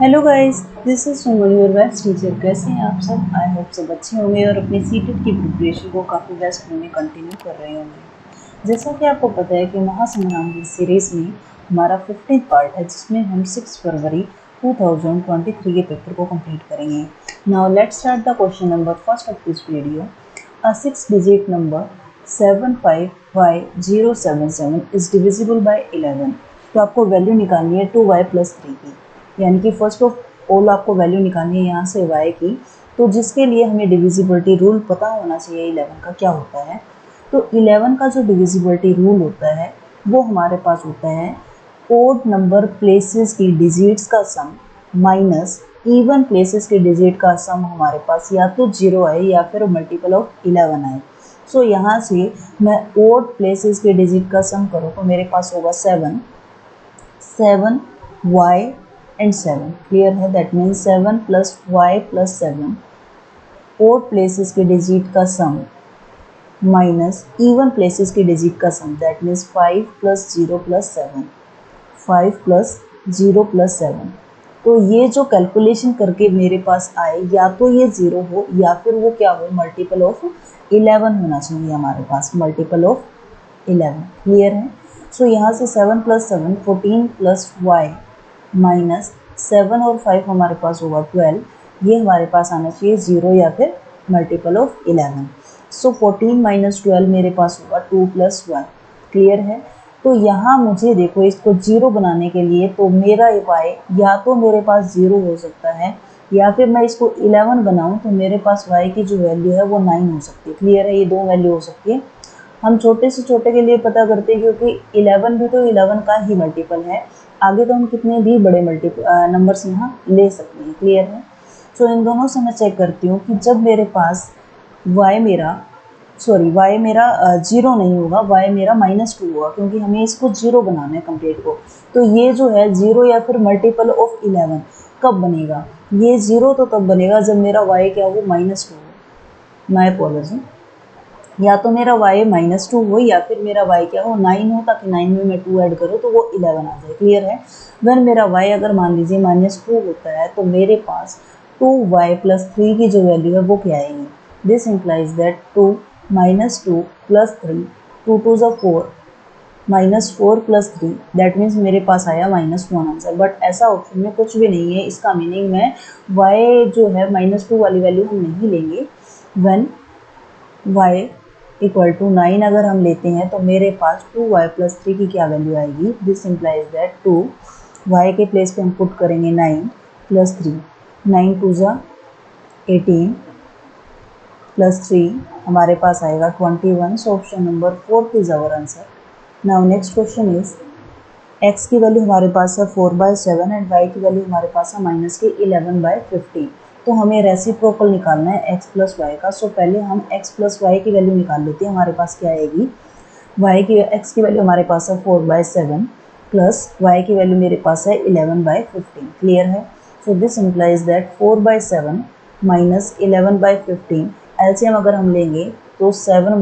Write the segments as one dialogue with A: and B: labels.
A: Hello guys, this is Suman your best teacher. कैसे हैं आप सब? आई होप सब अच्छे होंगे और अपनी सीटेट की प्रिपरेशन को काफ़ी बेस्ट वे में कंटिन्यू कर रहे होंगे। जैसा कि आपको पता है कि महासंग्राम की सीरीज़ में हमारा 15th पार्ट है, जिसमें हम 6 फरवरी 2023 के पेपर को कंप्लीट करेंगे। Now let's start the question number first of this video. A 6 digit number 75y077 is divisible by 11। तो आपको वैल्यू निकालनी है 2y+3 की, यानी कि फर्स्ट ऑफ ऑल आपको वैल्यू निकालनी है यहाँ से y की। तो जिसके लिए हमें डिविजिबिलिटी रूल पता होना चाहिए 11 का क्या होता है। तो 11 का जो डिविजिबिलिटी रूल होता है वो हमारे पास होता है ओड नंबर प्लेसेस की डिजिट्स का सम माइनस इवन प्लेसेस के डिजिट का सम हमारे पास या तो 0 आए या फिर मल्टीपल ऑफ 11 आए। सो यहाँ से मैं ओड प्लेसेस के डिजिट का सम करूँ तो मेरे पास होगा 7 y and 7। क्लियर है? That means 7 + y + 7 odd places के डिजिट का सम माइनस इवन प्लेसेस के डिजिट का सम, दैट मीन्स 5 + 0 + 7, 5 + 0 + 7। तो ये जो कैलकुलेशन करके मेरे पास आए या तो ये 0 हो या फिर वो क्या हो, मल्टीपल ऑफ 11 होना चाहिए हमारे पास, मल्टीपल ऑफ 11। क्लियर है? सो यहाँ से 7 + 7 14 + y माइनस 7 और 5 हमारे पास होगा 12। ये हमारे पास आना चाहिए 0 या फिर मल्टीपल ऑफ 11। सो 14 - 12 मेरे पास होगा 2 + 1। क्लियर है? तो यहाँ मुझे देखो, इसको 0 बनाने के लिए तो मेरा y या तो मेरे पास 0 हो सकता है या फिर मैं इसको 11 बनाऊँ तो मेरे पास y की जो वैल्यू है वो 9 हो सकती है। क्लियर है? ये दो वैल्यू हो सकती है। हम छोटे से छोटे के लिए पता करते हैं क्योंकि 11 भी तो 11 का ही मल्टीपल है। आगे तो हम कितने भी बड़े नंबर्स यहाँ ले सकते हैं। क्लियर है? सो इन दोनों से मैं चेक करती हूँ कि जब मेरे पास y मेरा 0 नहीं होगा, y मेरा -2 होगा, क्योंकि हमें इसको 0 बनाना है कंप्लीट को। तो ये जो है 0 या फिर मल्टीपल ऑफ 11 कब बनेगा? ये 0 तो तब बनेगा जब मेरा y क्या हो, -2 हो। My apology. या तो मेरा y -2 हो या फिर मेरा y क्या हो, 9 हो, ताकि 9 में मैं 2 ऐड करूँ तो वो 11 आ जाए। क्लियर है? वैन मेरा y अगर मान लीजिए -2 होता है तो मेरे पास 2y + 3 की जो वैल्यू है वो क्या आएगी? दिस इम्प्लाइज दैट 2 - 2 + 3, 2 2 ज़ा 4, -4 + 3, दैट मीन्स मेरे पास आया -1 आंसर। बट ऐसा ऑप्शन में कुछ भी नहीं है। इसका मीनिंग में y जो है -2 वाली वैल्यू हम नहीं लेंगे। व्हेन y = 9 अगर हम लेते हैं तो मेरे पास 2y + 3 की क्या वैल्यू आएगी? दिस इम्प्लाइज दैट 2 y के प्लेस पे हम पुट करेंगे 9 + 3, 9 2 ज़ा 18 + 3 हमारे पास आएगा 21। So option number 4 is our answer. Now next question is x की वैल्यू हमारे पास है 4/7 एंड y की वैल्यू हमारे पास है -11/50। तो हमें रेसिप्रोकल निकालना है x + y का। सो पहले हम x + y की वैल्यू निकाल लेते हैं। हमारे पास क्या आएगी? x की वैल्यू हमारे पास है 4/7 प्लस y की वैल्यू मेरे पास है 11/15। क्लियर है? So this implies that 4/7 - 11/15 LCM अगर हम लेंगे तो 7 ×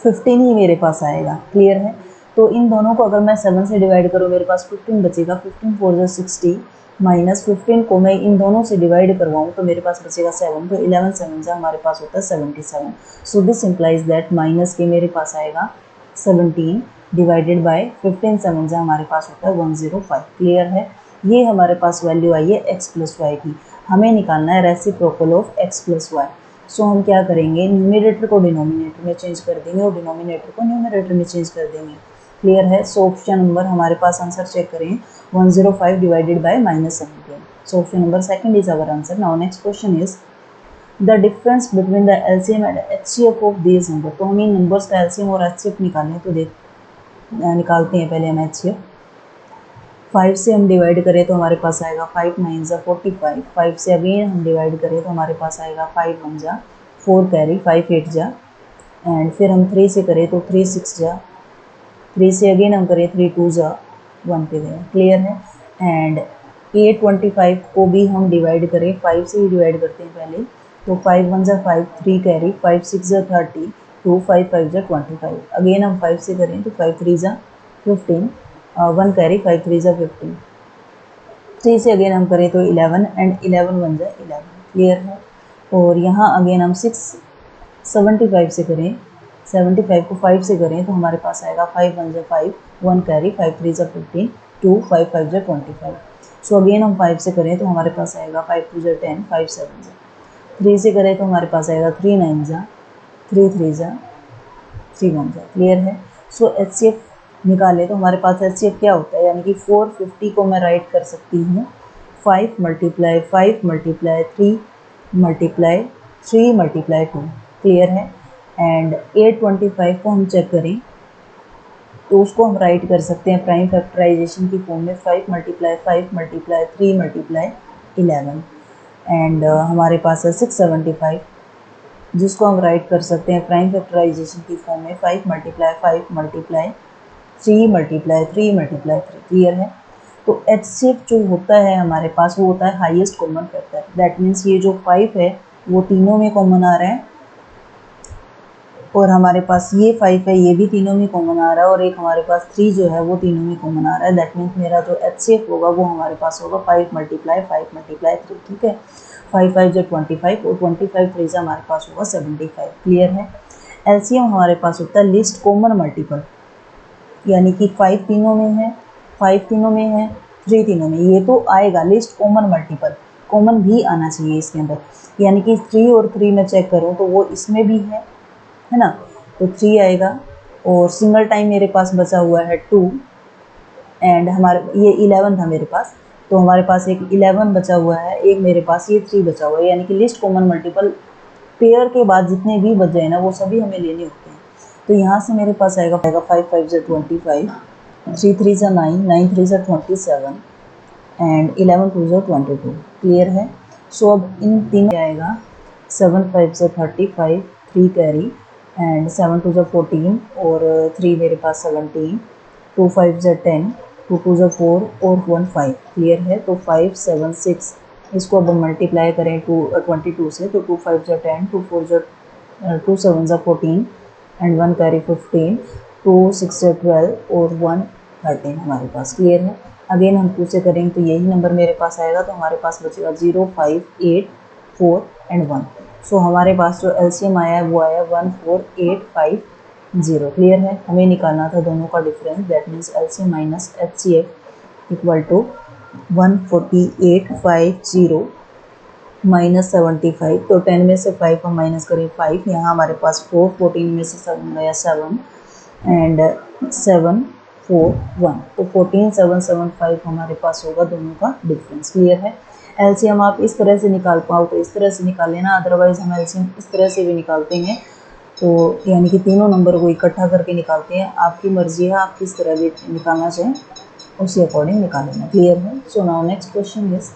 A: 15 ही मेरे पास आएगा। क्लियर है? तो इन दोनों को अगर मैं 7 से डिवाइड करूँ मेरे पास 15 बचेगा। 15 4 ज़ा 60 -15 को मैं इन दोनों से डिवाइड करवाऊँ तो मेरे पास बचेगा 7। तो 11 7 ज़ा हमारे पास होता है 77। So this implies that minus के मेरे पास आएगा 17 डिवाइडेड बाय 15 7 ज़ा हमारे पास होता है 105। क्लियर है? ये हमारे पास वैल्यू आई है x + y की। हमें निकालना है रेसिप्रोकल ऑफ x + y। सो हम क्या करेंगे? न्यूमरेटर को डिनोमिनेटर में चेंज कर देंगे और डिनोमिनेटर को न्यूमरेटर में चेंज कर देंगे। क्लियर है? सो ऑप्शन नंबर हमारे पास आंसर चेक करें 105 divided by -17। So option number second is our answer. Now next question is the difference between the LCM and HCF of these number. तो हम इन numbers का LCM और HCF निकालें तो निकालते हैं पहले हम एचसीएफ। 5 से हम डिवाइड करें तो हमारे पास आएगा 5 9 ज़ा 45। 5 से अगेन हम डिवाइड करें तो हमारे पास आएगा 5 1 ज़ा 4 कैरी, 5 8 ज़ा, एंड फिर हम 3 से करें तो 3 6 ज़ा, 3 से अगेन हम करें 3 2 ज़ा 1 पे गए। क्लियर है? एंड 8 25 को भी हम डिवाइड करें, 5 से ही डिवाइड करते हैं पहले। तो 5 1 ज़ा 5, 3 कैरी, 5 6 ज़ा 30, 2 5 5 ज़ा 25। अगेन हम 5 से करें तो 5 3 ज़ा 15, 1 कैरी, 5 3 ज़ा 15, 3 से अगेन हम करें तो 11 एंड 11 बन जाए 11, क्लियर है। और यहाँ अगेन हम 675 से करें, 75 को 5 से करें तो हमारे पास आएगा 5 1 जा 5, 1 कैरी, 5 3 जा 15, 2 5 5 जा 25। सो अगेन हम 5 से करें तो हमारे पास आएगा 5 2 जा 10, 5 7 जा। 3 से करें तो हमारे पास आएगा 3 9 जा, 3 3 जा, 3 1 जा, क्लियर है। सो HCF निकाले तो हमारे पास HCF क्या होता है, यानी कि 450 को मैं राइट कर सकती हूँ 5 multiply 5 multiply 3 multiply 3 multiply 2, clear है। एंड 825 को हम चेक करें तो उसको हम राइट कर सकते हैं प्राइम फैक्टराइजेशन की फॉर्म में 5 मल्टीप्लाई 5 मल्टीप्लाई 3 मल्टीप्लाई 11। एंड हमारे पास है 675 जिसको हम राइट कर सकते हैं प्राइम फैक्टराइजेशन की फॉर्म में 5 multiply 5 multiply 3 multiply 3 multiply 3, clear है। तो HCF जो होता है हमारे पास वो होता है highest common factor. That means ये जो 5 है वो तीनों में कॉमन आ रहा है और हमारे पास ये 5 है ये भी तीनों में कॉमन आ रहा है और एक हमारे पास 3 जो है वो तीनों में कॉमन आ रहा है। दैट मीन्स मेरा जो HCF होगा वो हमारे पास होगा 5 मल्टीप्लाई 5 मल्टीप्लाई 3, ठीक है। 5 5 जो 25 और 25 3 से हमारे पास होगा 75, क्लियर है। LCM हमारे पास होता है लिस्ट कॉमन मल्टीपल, यानी कि 5 तीनों में है, 5 तीनों में है, 3 तीनों में, ये तो आएगा लिस्ट कॉमन मल्टीपल, कॉमन भी आना चाहिए इसके अंदर। यानी कि 3 और 3 में चेक करूँ तो वो इसमें भी है ना, तो 3 आएगा। और सिंगल टाइम मेरे पास बचा हुआ है 2 एंड हमारे ये 11 था मेरे पास, तो हमारे पास एक 11 बचा हुआ है, एक मेरे पास ये 3 बचा हुआ है। यानी कि लिस्ट कॉमन मल्टीपल पेयर के बाद जितने भी बच जाए ना वो सभी हमें लेने होते हैं। तो यहाँ से मेरे पास आएगा 5 5 जा 25, 3 3 जा 9, 9 3 जा 27 एंड 11 2 जा 22, क्लियर है। सो अब इन तीनों आएगा 7 5 जा 35, 3 कैरी एंड 7 2 जा 14 और 3 मेरे पास 17, 2 5 जा 10, 2 2 जा 4 और 1 5, क्लियर है। तो 5 7 6 इसको अब हम मल्टीप्लाई करें 22 से तो 2 5 जा 10, 2 4 जा 2 7 जा 14 एंड 1 कैरी 15, 2 6 जा 12 और 1 13 हमारे पास, क्लियर है। अगेन हम 2 से करेंगे तो यही नंबर मेरे पास आएगा, तो हमारे पास बचेगा 0 5 8 4 एंड 1। सो हमारे पास जो LCM आया है वो आया 14850, क्लियर है। हमें निकालना था दोनों का difference, that means LCM minus HCF equal to 14850 minus 75। तो 10 में से 5 हम माइनस करें 5, यहाँ हमारे पास 4, 14 में से 7 गया 7 एंड 7 4 1, तो 14775 हमारे पास होगा दोनों का डिफरेंस, क्लियर है। LCM आप इस तरह से निकाल पाओ तो इस तरह से निकाल लेना, अदरवाइज हम LCM इस तरह से भी निकालते हैं, तो यानी कि तीनों नंबर को इकट्ठा करके निकालते हैं। आपकी मर्जी है, आप किस तरह भी निकालना चाहें उसी अकॉर्डिंग निकाल लेना, क्लियर है। So now next question is,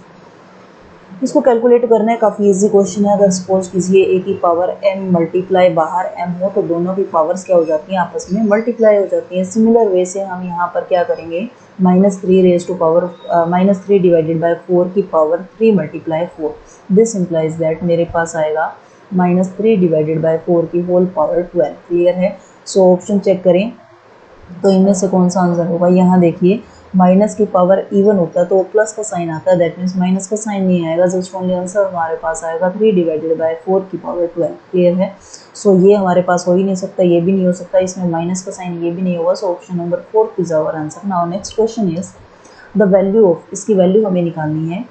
A: इसको कैलकुलेट करना है, काफ़ी इजी क्वेश्चन है। अगर सपोज कीजिए ए की पावर m मल्टीप्लाई बाहर m हो तो दोनों की पावर्स क्या हो जाती हैं, आपस में मल्टीप्लाई हो जाती हैं। सिमिलर वे से हम यहाँ पर क्या करेंगे, -3 raise to power -3 divided by 4 की power 3 multiply 4, this implies that मेरे पास आएगा -3 डिवाइडेड बाय 4 की होल पावर 12, क्लियर है। सो ऑप्शन चेक करें तो इनमें से कौन सा आंसर होगा। यहाँ देखिए माइनस की पावर इवन होता है तो प्लस का साइन आता है, दैट मीन्स माइनस का साइन नहीं आएगा। जस्ट ओनली आंसर हमारे पास आएगा 3 डिवाइडेड बाय 4 की पावर 12, क्लियर है। सो ये हमारे पास हो ही नहीं सकता, ये भी नहीं हो सकता, इसमें माइनस का साइन ये भी नहीं होगा। So option number 4 is our answer. Now next question is the value of, इसकी वैल्यू हमें निकालनी है।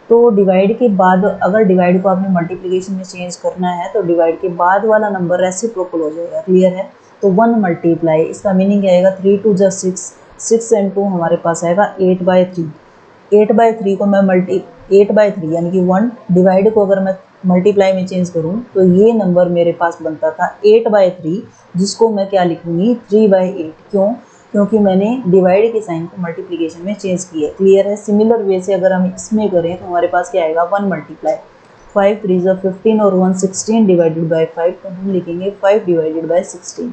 A: तो डिवाइड के बाद, अगर डिवाइड को आपने मल्टीप्लिकेशन में चेंज करना है तो डिवाइड के बाद वाला नंबर रेसिप्रोकल हो जाएगा, क्लियर है। तो 1 मल्टीप्लाई, इसका मीनिंग क्या आएगा, 3 2 जा 6, 6 एंड 2 हमारे पास आएगा 8/3। 8/3 को मैं 8/3 यानी कि 1 डिवाइड को अगर मैं मल्टीप्लाई में चेंज करूं तो ये नंबर मेरे पास बनता था 8/3, जिसको मैं क्या लिखूंगी 3/8। क्यों, क्योंकि मैंने डिवाइड के साइन को मल्टीप्लिकेशन में चेंज किया, क्लियर है। सिमिलर वे से अगर हम इसमें करें तो हमारे पास क्या आएगा 1 मल्टीप्लाई 5 3 जा 15 और 1 16 डिवाइडेड बाय 5, तो हम लिखेंगे 5 डिवाइडेड बाय 16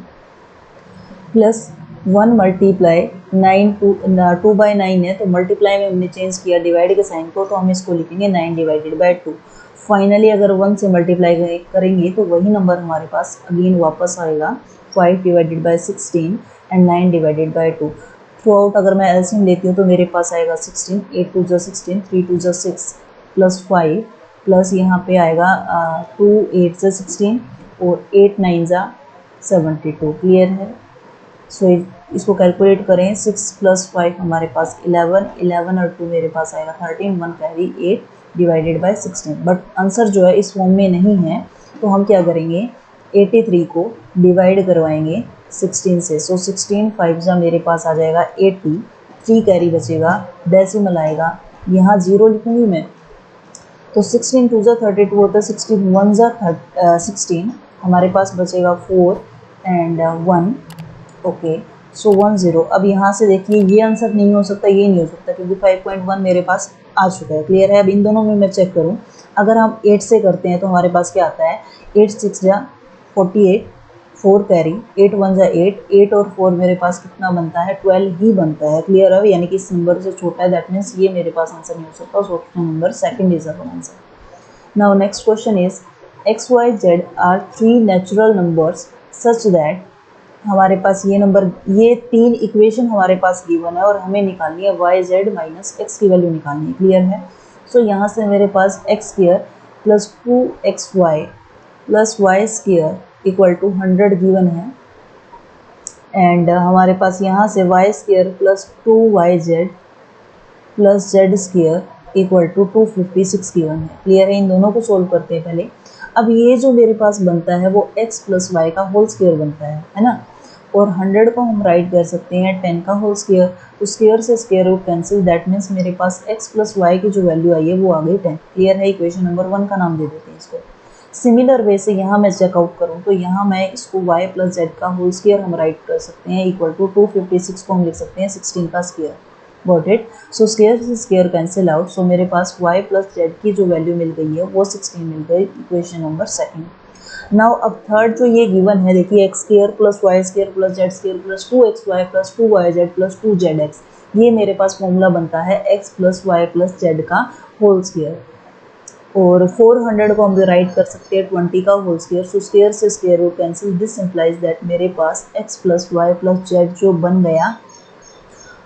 A: प्लस 1 मल्टीप्लाई 2/9 है, तो मल्टीप्लाई में हमने चेंज किया डिवाइड के साइन को, तो हम इसको लिखेंगे 9 डिवाइडेड बाय 2। फाइनली अगर 1 से मल्टीप्लाई करेंगे तो वही नंबर हमारे पास अगेन वापस आएगा 5 divided by 16 and 9 divided by 2। Through out अगर मैं एलसीएम लेती हूँ तो मेरे पास आएगा 16, 8 2 16, 3 2 6 प्लस 5 प्लस यहाँ पे आएगा 2 8 16 और 8 9 72। क्लियर है। सो इसको कैलकुलेट करें, 6 प्लस 5 हमारे पास 11, 11 और 2 मेरे पास आएगा 13, 1 carry 8 divided by 16। But answer जो है इस फॉर्म में नहीं है, तो हम क्या करेंगे, 83 को डिवाइड करवाएंगे 16 से। सो 16 5 मेरे पास आ जाएगा 80, 3 कैरी बचेगा, डेसिमल आएगा, यहाँ 0 लिखूंगी मैं, तो 16 2 32 होता है, 16 1 16, हमारे पास बचेगा 4 एंड 1। ओके, सो 1 0। अब यहाँ से देखिए ये आंसर नहीं हो सकता, ये नहीं हो सकता, क्योंकि 5.1 मेरे पास आ चुका है। क्लियर है। अब इन दोनों में मैं चेक करूँ, अगर हम 8 से करते हैं तो हमारे पास क्या आता है, 8 6 48, 4 कैरी, 8 1 8, 8 और 4 मेरे पास कितना बनता है, 12 ही बनता है। क्लियर है। यानी कि इस नंबर से छोटा है, दैट मीन्स ये मेरे पास आंसर नहीं हो सकता। So option number second is our answer. Now next question is x y z are 3 natural numbers such that, हमारे पास ये नंबर, ये 3 इक्वेशन हमारे पास गिवन है और हमें निकालनी है वाई जेड माइनस एक्स की वैल्यू निकालनी है। क्लियर है। सो यहाँ से मेरे पास X square plus 2xy plus Y square equal to 100 given है, एंड हमारे पास यहाँ से Y square plus 2yz plus Z square equal to 256 given है। क्लियर है। इन दोनों को सोल्व करते हैं पहले। अब ये जो मेरे पास बनता है वो x प्लस वाई का होल स्क्वायर बनता है ना, और 100 को हम राइट कर सकते हैं 10 का होल स्क्वायर, तो स्क्वायर से square root cancel, that means मेरे पास x प्लस वाई की जो वैल्यू आई है वो आ गई 10। क्लियर है। इक्वेशन नंबर 1 का नाम दे देते हैं इसको। सिमिलर वे से यहाँ मैं चेकआउट करूँ तो यहाँ मैं इसको y प्लस जेड का होल स्क्वायर हम राइट कर सकते हैं इक्वल टू 256 को हम लिख सकते हैं 16 का square. Got it. So square से स्क्वायर कैंसिल आउट, सो मेरे पास y प्लस जेड की जो वैल्यू मिल गई है वो 16 मिल गई। Equation number second. नाउ अब थर्ड जो ये गिवन है, देखिए x square plus Y square plus Z square plus 2xy plus 2yz plus 2zx, ये मेरे पास फॉर्मूला बनता है x plus y plus z का होल स्क्वायर, और 400 को हम राइट कर सकते हैं 20 का होल स्क्वायर। सो स्क्वायर से square root cancel, this implies that मेरे पास x plus y plus z जो बन गया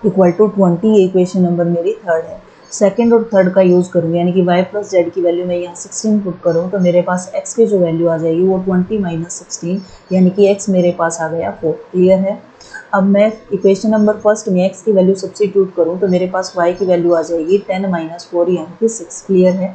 A: इक्वल टू 20। ये इक्वेशन नंबर मेरी थर्ड है। सेकंड और थर्ड का यूज़ करूँगी, यानी कि y प्लस जेड की वैल्यू मैं यहाँ 16 पुट करूँ तो मेरे पास x की जो वैल्यू आ जाएगी वो 20 माइनस 16, यानी कि x मेरे पास आ गया 4। क्लियर है। अब मैं इक्वेशन नंबर फर्स्ट में x की वैल्यू सब्स्टिट्यूट करूँ तो मेरे पास y की वैल्यू आ जाएगी 10 माइनस 4, यानी कि 6। क्लियर है।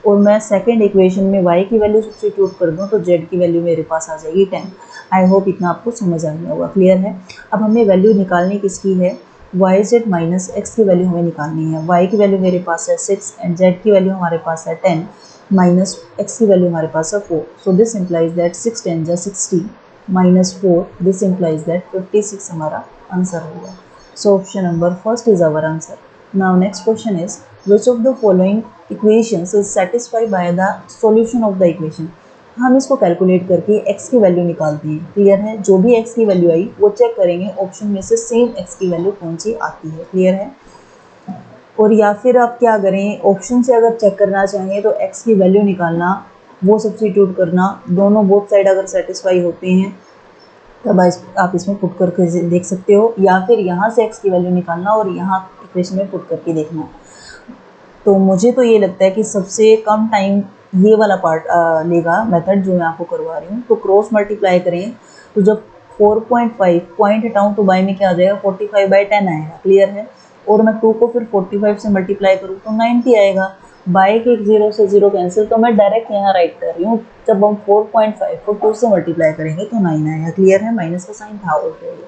A: और मैं सेकंड इक्वेशन में y की वैल्यू सब्स्टिट्यूट कर दूँ तो z की वैल्यू मेरे पास आ जाएगी 10। आई होप इतना आपको समझ आ गया होगा। क्लियर है। अब हमें वैल्यू निकालनी किसकी है, वाई जेड माइनस एक्स की वैल्यू हमें निकालनी है। y की वैल्यू मेरे पास है 6 एंड z की वैल्यू हमारे पास है 10 माइनस x की वैल्यू हमारे पास है 4। So this implies that 6 10 60 minus 4, this implies that 56 हमारा आंसर होगा। So option number first is our answer. Now next question is which of the following equations is satisfied by the solution of the equation. हम इसको calculate करके x की value निकालते हैं। Clear है। जो भी x की वैल्यू आई वो चेक करेंगे ऑप्शन में से सेम x की वैल्यू कौन सी आती है। क्लियर है। और या फिर आप क्या करें, ऑप्शन से अगर चेक करना चाहें तो x की वैल्यू निकालना, वो सब्स्टिट्यूट करना, दोनों बोथ साइड अगर सेटिस्फाई होते हैं तब आप इसमें पुट करके देख सकते हो, या फिर यहाँ से x की वैल्यू निकालना और यहाँ इक्वेशन में पुट करके देखना। तो मुझे तो ये लगता है कि सबसे कम टाइम ये वाला पार्ट लेगा मेथड जो मैं आपको करवा रही हूँ। तो क्रॉस मल्टीप्लाई करें तो जब 4.5 पॉइंट हटाऊँ तो बाई में क्या आ जाएगा, 45/10 आएगा। क्लियर है। और मैं 2 को फिर 45 से मल्टीप्लाई करूँ तो 90 आएगा। बाई के 0 से 0 कैंसिल, तो मैं डायरेक्ट यहाँ राइट कर रही हूँ। जब हम 4.5 को 2 से मल्टीप्लाई करेंगे तो 9 आएगा। क्लियर है। माइनस का साइन था already.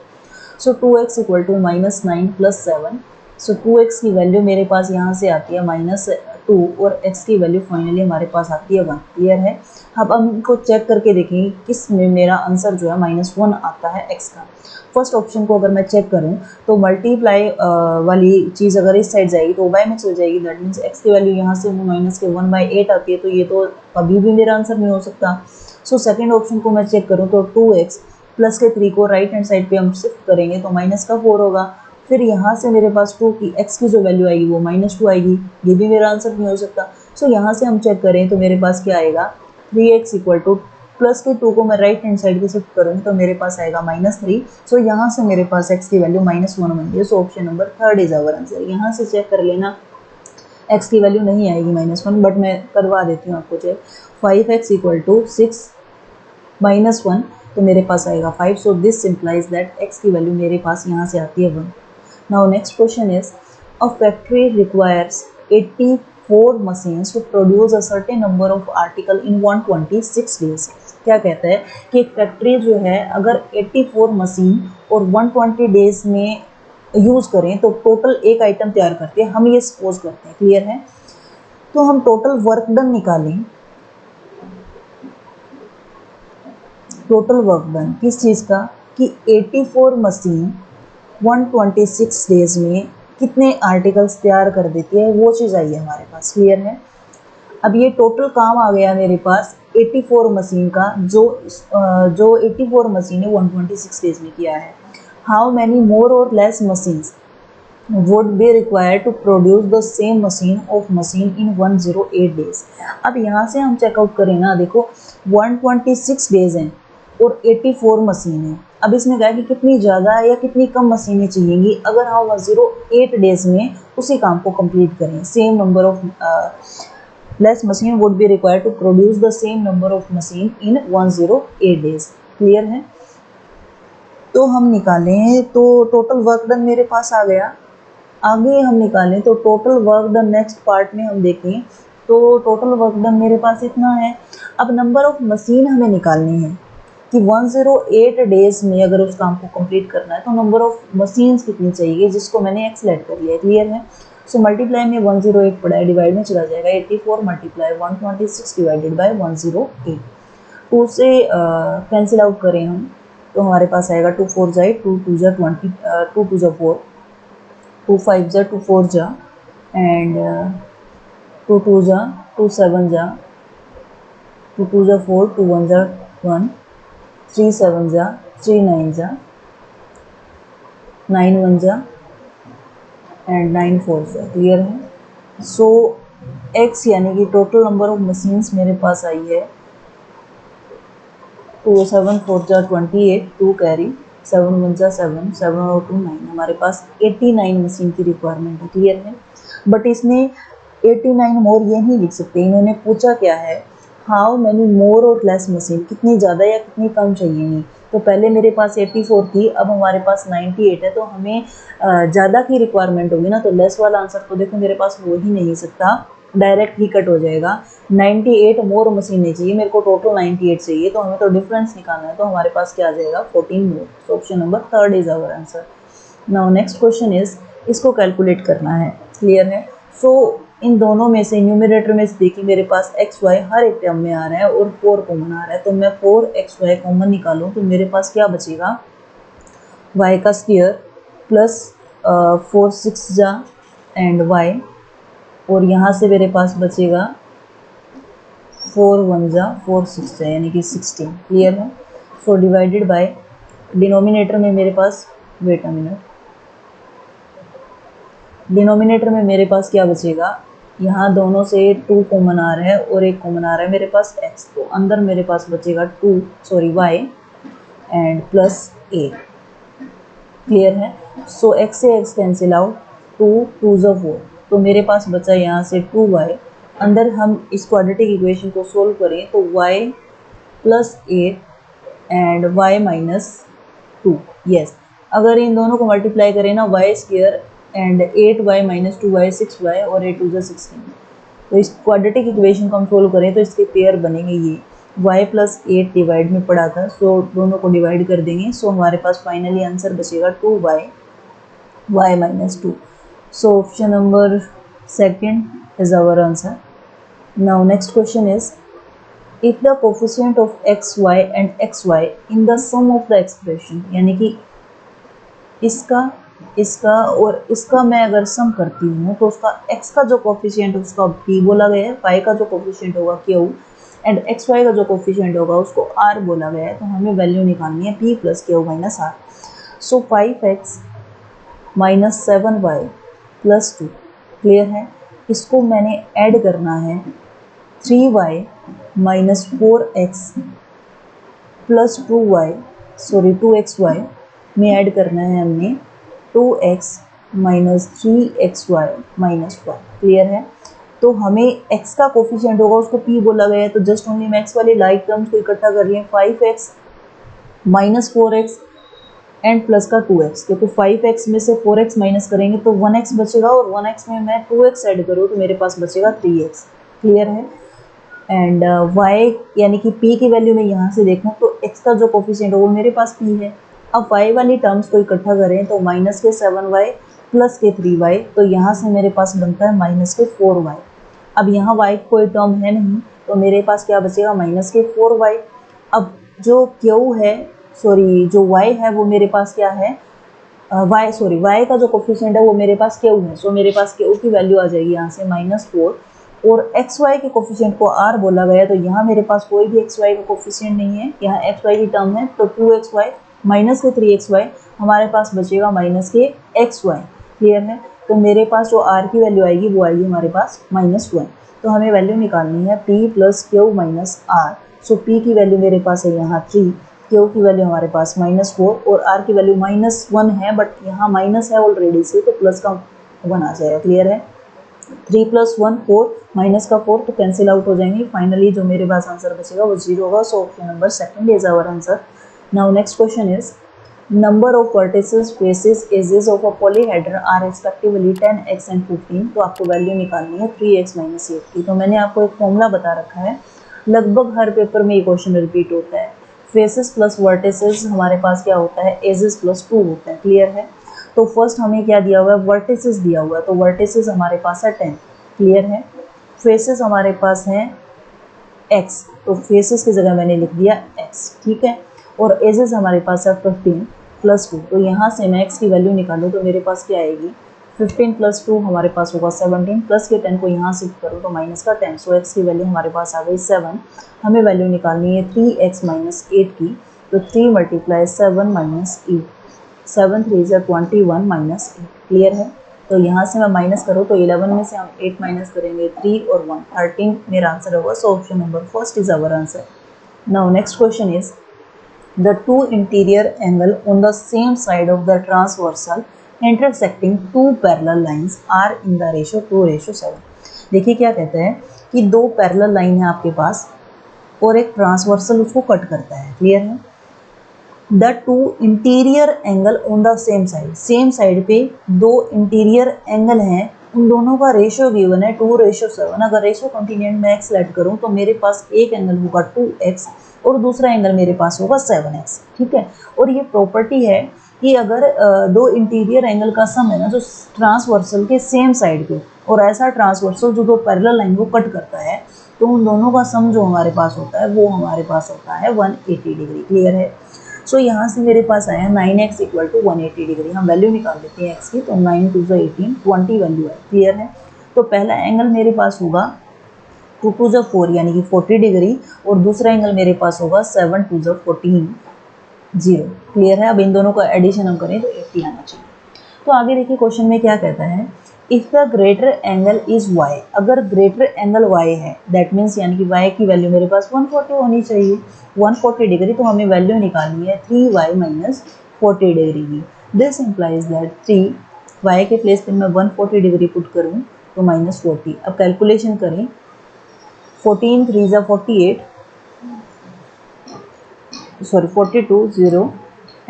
A: So 2x equal to -9 + 7। So 2x की वैल्यू मेरे पास यहाँ से आती है -2 और x की वैल्यू फाइनली हमारे पास आती है 1। क्लियर है। अब हम इनको चेक करके देखेंगे किस में मेरा आंसर जो है -1 आता है x का। फर्स्ट ऑप्शन को अगर मैं चेक करूँ तो मल्टीप्लाई वाली चीज़ अगर इस साइड जाएगी तो बाय में चल जाएगी, दैट मीन्स x की वैल्यू यहाँ से -1/8 आती है, तो ये तो कभी भी मेरा आंसर नहीं हो सकता। सो सेकेंड ऑप्शन को मैं चेक करूँ तो 2x प्लस के 3 को राइट हैंड साइड पे हम शिफ्ट करेंगे तो -4 होगा। फिर यहाँ से मेरे पास 2 की x की जो वैल्यू आएगी वो -2 आएगी, ये भी मेरा आंसर नहीं हो सकता। सो यहाँ से हम चेक करें तो मेरे पास क्या आएगा, 3x इक्वल टू प्लस के 2 को मैं राइट हैंड साइड पे शिफ्ट करूँगी तो मेरे पास आएगा -3। सो यहाँ से मेरे पास x की वैल्यू -1 बन गई है। So option number 3 is our answer. यहाँ से चेक कर लेना, x की वैल्यू नहीं आएगी -1, बट मैं करवा देती हूँ आपको चेक। 5x = 6 -1 तो मेरे पास आएगा 5। So this simplifies that x की वैल्यू मेरे पास यहाँ से आती है 1। Now next question is a factory requires 84 machines to produce a certain number of article in 126 days। क्या कहता है कि एक फैक्ट्री जो है अगर 84 मशीन और 120 डेज में यूज़ करें तो टोटल एक आइटम तैयार करते हैं। हम ये सपोज करते हैं, क्लियर है। तो हम टोटल वर्क डन निकालें, टोटल वर्क डन किस चीज़ का कि 84 मशीन 126 डेज में कितने आर्टिकल्स तैयार कर देती है, वो चीज़ आई है हमारे पास, क्लियर है। अब ये टोटल काम आ गया मेरे पास 84 मशीन का, जो 84 मशीन है 126 डेज में किया है। हाउ मैनी मोर और less machines would be required to produce the same machine of machine in 108 days। अब यहाँ से हम चेकआउट करें ना, देखो 126 डेज हैं और 84 मशीन है। अब इसमें कहा कि कितनी ज़्यादा या कितनी कम मशीनें चाहिएंगी अगर हम 108 डेज में उसी काम को कंप्लीट करें। Same number of less machine would be required to produce the same number of machine in 108 days, clear है। तो हम निकालें तो टोटल वर्क डन मेरे पास आ गया। आगे हम निकालें तो total work done next part में हम देखें तो टोटल वर्क डन मेरे पास इतना है। अब नंबर ऑफ मशीन हमें निकालनी है कि 108 डेज में अगर उस काम को कंप्लीट करना है तो नंबर ऑफ मशीन्स कितनी चाहिए, जिसको मैंने एक्सलेट कर लिया, क्लियर है। सो मल्टीप्लाई में 108 पड़ा है, डिवाइड में चला जाएगा 84 मल्टीप्लाई 126 डिवाइडेड बाय 108। 2 से कैंसिल आउट करें हम तो हमारे पास आएगा 2 4 जाए 2 2 जा 20 2 2 जा 4 2 5 जा 2 4 जा एंड 2 2 जा 2 7 जा 2 2 जा 4 2 1 जा 1 3 7 जा 3 9 जा 9 1 जा एंड 9 4 जा, क्लियर है। सो x यानी कि टोटल नंबर ऑफ मशीन्स मेरे पास आई है 2 7 4 जा 28 2 कैरी 7 1 जा 7 7 और 2 9, हमारे पास 89 मशीन की रिक्वायरमेंट है, क्लियर है। बट इसमें 89 मोर ये नहीं लिख सकते, इन्होंने पूछा क्या है हाउ मैनी मोर और लेस मशीन, कितनी ज़्यादा या कितनी कम चाहिए। नहीं तो पहले मेरे पास 84 थी, अब हमारे पास 98 है, तो हमें ज़्यादा की रिक्वायरमेंट होगी ना, तो लेस वाला आंसर तो देखो मेरे पास हो ही नहीं सकता, डायरेक्ट ही कट हो जाएगा। 98 मोर मशीन नहीं चाहिए मेरे को, टोटल 98 चाहिए, तो हमें तो डिफरेंस निकालना है। तो हमारे पास क्या आ जाएगा 14 more. So option number 3 is our answer. Now next question is, इसको कैलकुलेट करना है, क्लियर है। सो इन दोनों में से न्यूमरेटर में से देखिए मेरे पास एक्स वाई हर एक टर्म में आ रहा है और 4 कॉमन आ रहा है, तो मैं 4xy कॉमन निकालूँ तो मेरे पास क्या बचेगा y का स्क्वायर प्लस 4 6 जा एंड y, और यहाँ से मेरे पास बचेगा 4 1 जा 4 6 जा यानी कि 16, क्लियर है। सो डिवाइडेड बाय डिनोमिनेटर में मेरे पास वेट अ मिनट, डिनोमिनेटर में मेरे पास क्या बचेगा, यहाँ दोनों से 2 कॉमन आ रहा है और 1 कॉमन आ रहा है मेरे पास x, तो अंदर मेरे पास बचेगा y and plus a, clear है। सो x से x कैंसिल आउट 2 2 जा 4, तो मेरे पास बचा यहाँ से 2y। अंदर हम इस क्वाड्रेटिक इक्वेशन को सोल्व करें तो y plus 8 and y minus 2, yes. अगर इन दोनों को मल्टीप्लाई करें ना y square and 8y minus 2y 6y और 8 2 जा 16, तो इस क्वाड्रेटिक इक्वेशन को हम सोल्व करें तो इसके पेयर बनेंगे ये y प्लस 8 डिवाइड में पड़ा था, सो दोनों को डिवाइड कर देंगे। सो हमारे पास फाइनली आंसर बचेगा 2y y minus 2। So option number 2 is our answer. Now next question is, if the coefficient of xy and xy in the sum of the expression, यानी कि इसका और इसका मैं अगर सम करती हूँ तो उसका x का जो कोफिशिएंट उसका p बोला गया है, y का जो कोफिशिएंट होगा q एंड xy का जो कोफिशिएंट होगा उसको r बोला गया है, तो हमें वैल्यू निकालनी है p plus q minus r। सो 5x minus 7y plus 2, clear है। इसको मैंने ऐड करना है 3y minus 4x plus 2y sorry 2xy में ऐड करना है हमने 2x minus 3xy minus 1। Clear है? तो हमें x का कोफिशिएंट होगा, उसको p बोला गया है, तो जस्ट ओनली मैं x वाले लाइक टर्म्स को इकट्ठा कर लिए 5x minus 4x and plus का 2x। देखो 5x में से 4x माइनस करेंगे तो 1x बचेगा, और 1x में मैं 2x ऐड करूँ तो मेरे पास बचेगा 3x। क्लियर है? एंड y यानी कि p की वैल्यू में यहाँ से देखूँ तो x का जो कोफिशिएंट है वो मेरे पास p है। अब y वाली टर्म्स को इकट्ठा करें तो माइनस के 7y प्लस के 3y, तो यहाँ से मेरे पास बनता है माइनस के 4y। अब यहाँ y कोई टर्म है नहीं तो मेरे पास क्या बचेगा, माइनस के 4y। अब जो q है सॉरी जो y है वो मेरे पास क्या है, y का जो कोफिशिएंट है वो मेरे पास q है, सो मेरे पास q की वैल्यू आ जाएगी यहाँ से -4। और xy के कोफिशिएंट को r बोला गया, तो यहाँ मेरे पास कोई भी xy का कोफिशिएंट नहीं है, यहाँ xy की टर्म है, तो 2xy माइनस के 3xy हमारे पास बचेगा माइनस के xy। क्लियर है? तो मेरे पास जो r की वैल्यू आएगी वो आएगी हमारे पास -1। तो हमें वैल्यू निकालनी है p plus q minus r। सो p की वैल्यू मेरे पास है यहाँ 3, q की वैल्यू हमारे पास -4 और r की वैल्यू -1 है, बट यहाँ माइनस है ऑलरेडी से तो प्लस का 1 आ जाएगा। क्लियर है? 3 प्लस 1 4 माइनस का 4 तो कैंसिल आउट हो जाएंगे। फाइनली जो मेरे पास आंसर बचेगा वो 0 होगा। So option number second is our answer. Now next question is number of vertices faces edges of a polyhedron are respectively 10x and 15। तो आपको वैल्यू निकालनी है 3x माइनस 8 की। तो मैंने आपको एक फॉर्मूला बता रखा है, लगभग हर पेपर में ये क्वेश्चन रिपीट होता है। फेसेस प्लस वर्टिसेस हमारे पास क्या होता है, एजेस प्लस 2 होता है। क्लियर है? तो फर्स्ट हमें क्या दिया हुआ है, वर्टिसेस दिया हुआ है, तो वर्टिसेस हमारे पास है 10। क्लियर है? फेसेस हमारे पास हैं x, तो फेसेस की जगह मैंने लिख दिया x। ठीक है? और एजेस हमारे पास है 15 प्लस 2, तो यहाँ से मैं x की वैल्यू निकालूँ तो मेरे पास क्या आएगी, 15 प्लस 2 हमारे पास होगा 17, प्लस के 10 को यहाँ शिफ्ट करूँ तो माइनस का 10। सो x की वैल्यू हमारे पास आ गई 7। हमें वैल्यू निकालनी है 3x माइनस 8 की, तो 3 मल्टीप्लाई 7 माइनस 8, 7 3 ज़ा 21 माइनस 8। क्लियर है? तो यहाँ से मैं माइनस करूँ तो 11 में से हम 8 माइनस करेंगे 3 और 1 13 मेरा आंसर होगा। So option number first is our answer. Now next question is the two interior angle on the same side of the transversal intersecting two parallel lines are in the ratio 2:7। देखिए क्या कहते हैं कि दो parallel line है आपके पास और एक ट्रांसवर्सल उसको कट करता है। क्लियर है? The two interior angle on the same side पे दो इंटीरियर एंगल हैं, उन दोनों का रेशियो गिवन है 2:7। अगर रेशियो कंटीन्यूएंट में x सेलेक्ट करूँ तो मेरे पास एक एंगल होगा 2x और दूसरा एंगल मेरे पास होगा 7x। ठीक है? और ये प्रॉपर्टी है कि अगर दो इंटीरियर एंगल का सम है ना जो ट्रांसवर्सल के सेम साइड पे, और ऐसा ट्रांसवर्सल जो दो पैरेलल लाइन को कट करता है, तो उन दोनों का सम जो हमारे पास होता है वो हमारे पास होता है 180 डिग्री। क्लियर है? सो यहाँ से मेरे पास आया 9x इक्वल टू 180 डिग्री। हम वैल्यू निकाल लेते हैं x की, तो 9 2 18 20 वैल्यू है। क्लियर है? तो पहला एंगल मेरे पास होगा 2 2 4 यानी कि 40 डिग्री, और दूसरा एंगल मेरे पास होगा 7 2 14 0। क्लियर है? अब इन दोनों का एडिशन हम करें तो 80 आना चाहिए। तो आगे देखिए क्वेश्चन में क्या कहता है, if the greater angle is y, अगर ग्रेटर एंगल y है दैट मीन्स यानी कि y की वैल्यू मेरे पास 140 होनी चाहिए, 140 डिग्री। तो हमें वैल्यू निकालनी है 3y माइनस 40 डिग्री की। दिस इम्प्लाइज दैट 3y के प्लेस पे मैं 140 डिग्री पुट करूँ तो -40। अब कैलकुलेशन करें, 14 3 ज़ा 48 सॉरी 42 0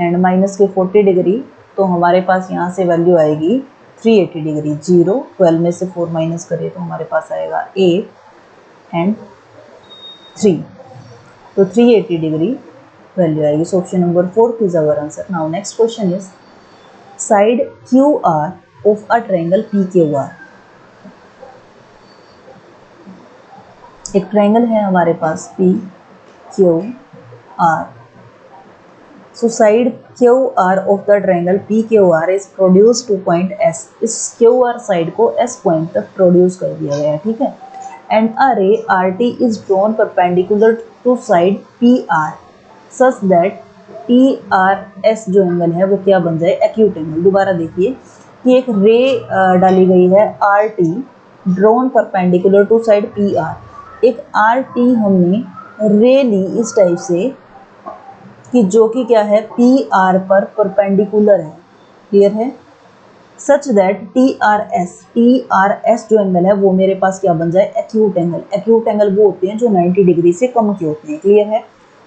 A: एंड माइनस के 40 डिग्री, तो हमारे पास यहाँ से वैल्यू आएगी 380 डिग्री। 0 12 में से 4 माइनस करें तो हमारे पास आएगा 8 एंड 3, तो 380 डिग्री वैल्यू आएगी। So option number 4 is our answer. Now next question is side Q R of a triangle P Q R. एक ट्रायंगल है हमारे पास P Q R. So side QR of the triangle PQR is produced to point S। इस QR side को S point तक produce कर दिया गया है। ठीक है? एंड अ रे RT is drawn perpendicular to side PR such that TRS जो एंगल है वो क्या बन जाए, एक्यूट एंगल। दोबारा देखिए कि एक रे डाली गई है RT drawn perpendicular to side PR। एक RT हमने रे ली इस टाइप से कि जो कि क्या है पी आर पर परपेंडिकुलर है, क्लियर है, such that T R S जो एंगल है वो मेरे पास क्या बन जाए, एक्यूट एंगल। एक्यूट एंगल वो होते हैं जो 90 डिग्री से कम के होते हैं, क्लियर है।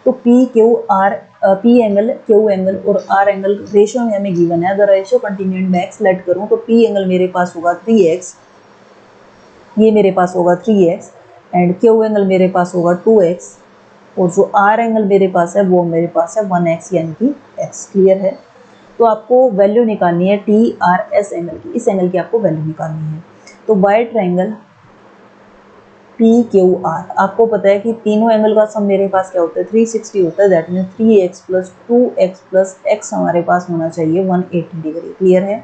A: तो P Q are, P angle, Q angle और आर एंगल रेशियो में हमें गिवन है। अगर रेशियो कंटिन्यूएंट में एक्स लेट करूँ तो पी एंगल मेरे पास होगा 3x, ये मेरे पास होगा 3x, एंड क्यू एंगल मेरे पास होगा 2x, और जो आर एंगल मेरे पास है वो मेरे पास है 1x यानी कि x, क्लियर है। तो आपको वैल्यू निकालनी है टी आर एस एंगल की, इस एंगल की आपको वैल्यू निकालनी है। तो by triangle P Q R, आपको पता है कि तीनों एंगल का सम मेरे पास क्या होता है 360 होता है, that mean 3x plus 2x plus x हमारे पास होना चाहिए 180 डिग्री, क्लियर है।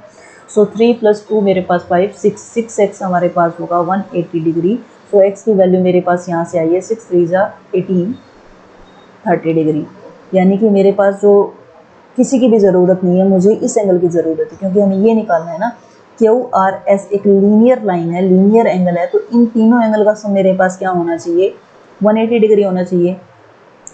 A: सो 3 प्लस 2 मेरे पास 5, 6x हमारे पास होगा 180 डिग्री। सो x की वैल्यू मेरे पास यहाँ से आई है 6 3 जा 18, 30 डिग्री, यानी कि मेरे पास जो किसी की भी ज़रूरत नहीं है, मुझे इस एंगल की ज़रूरत है, क्योंकि हमें ये निकालना है ना क्यू आर एस एक लीनियर लाइन है, लीनियर एंगल है, तो इन तीनों एंगल का सम मेरे पास क्या होना चाहिए 180 डिग्री होना चाहिए।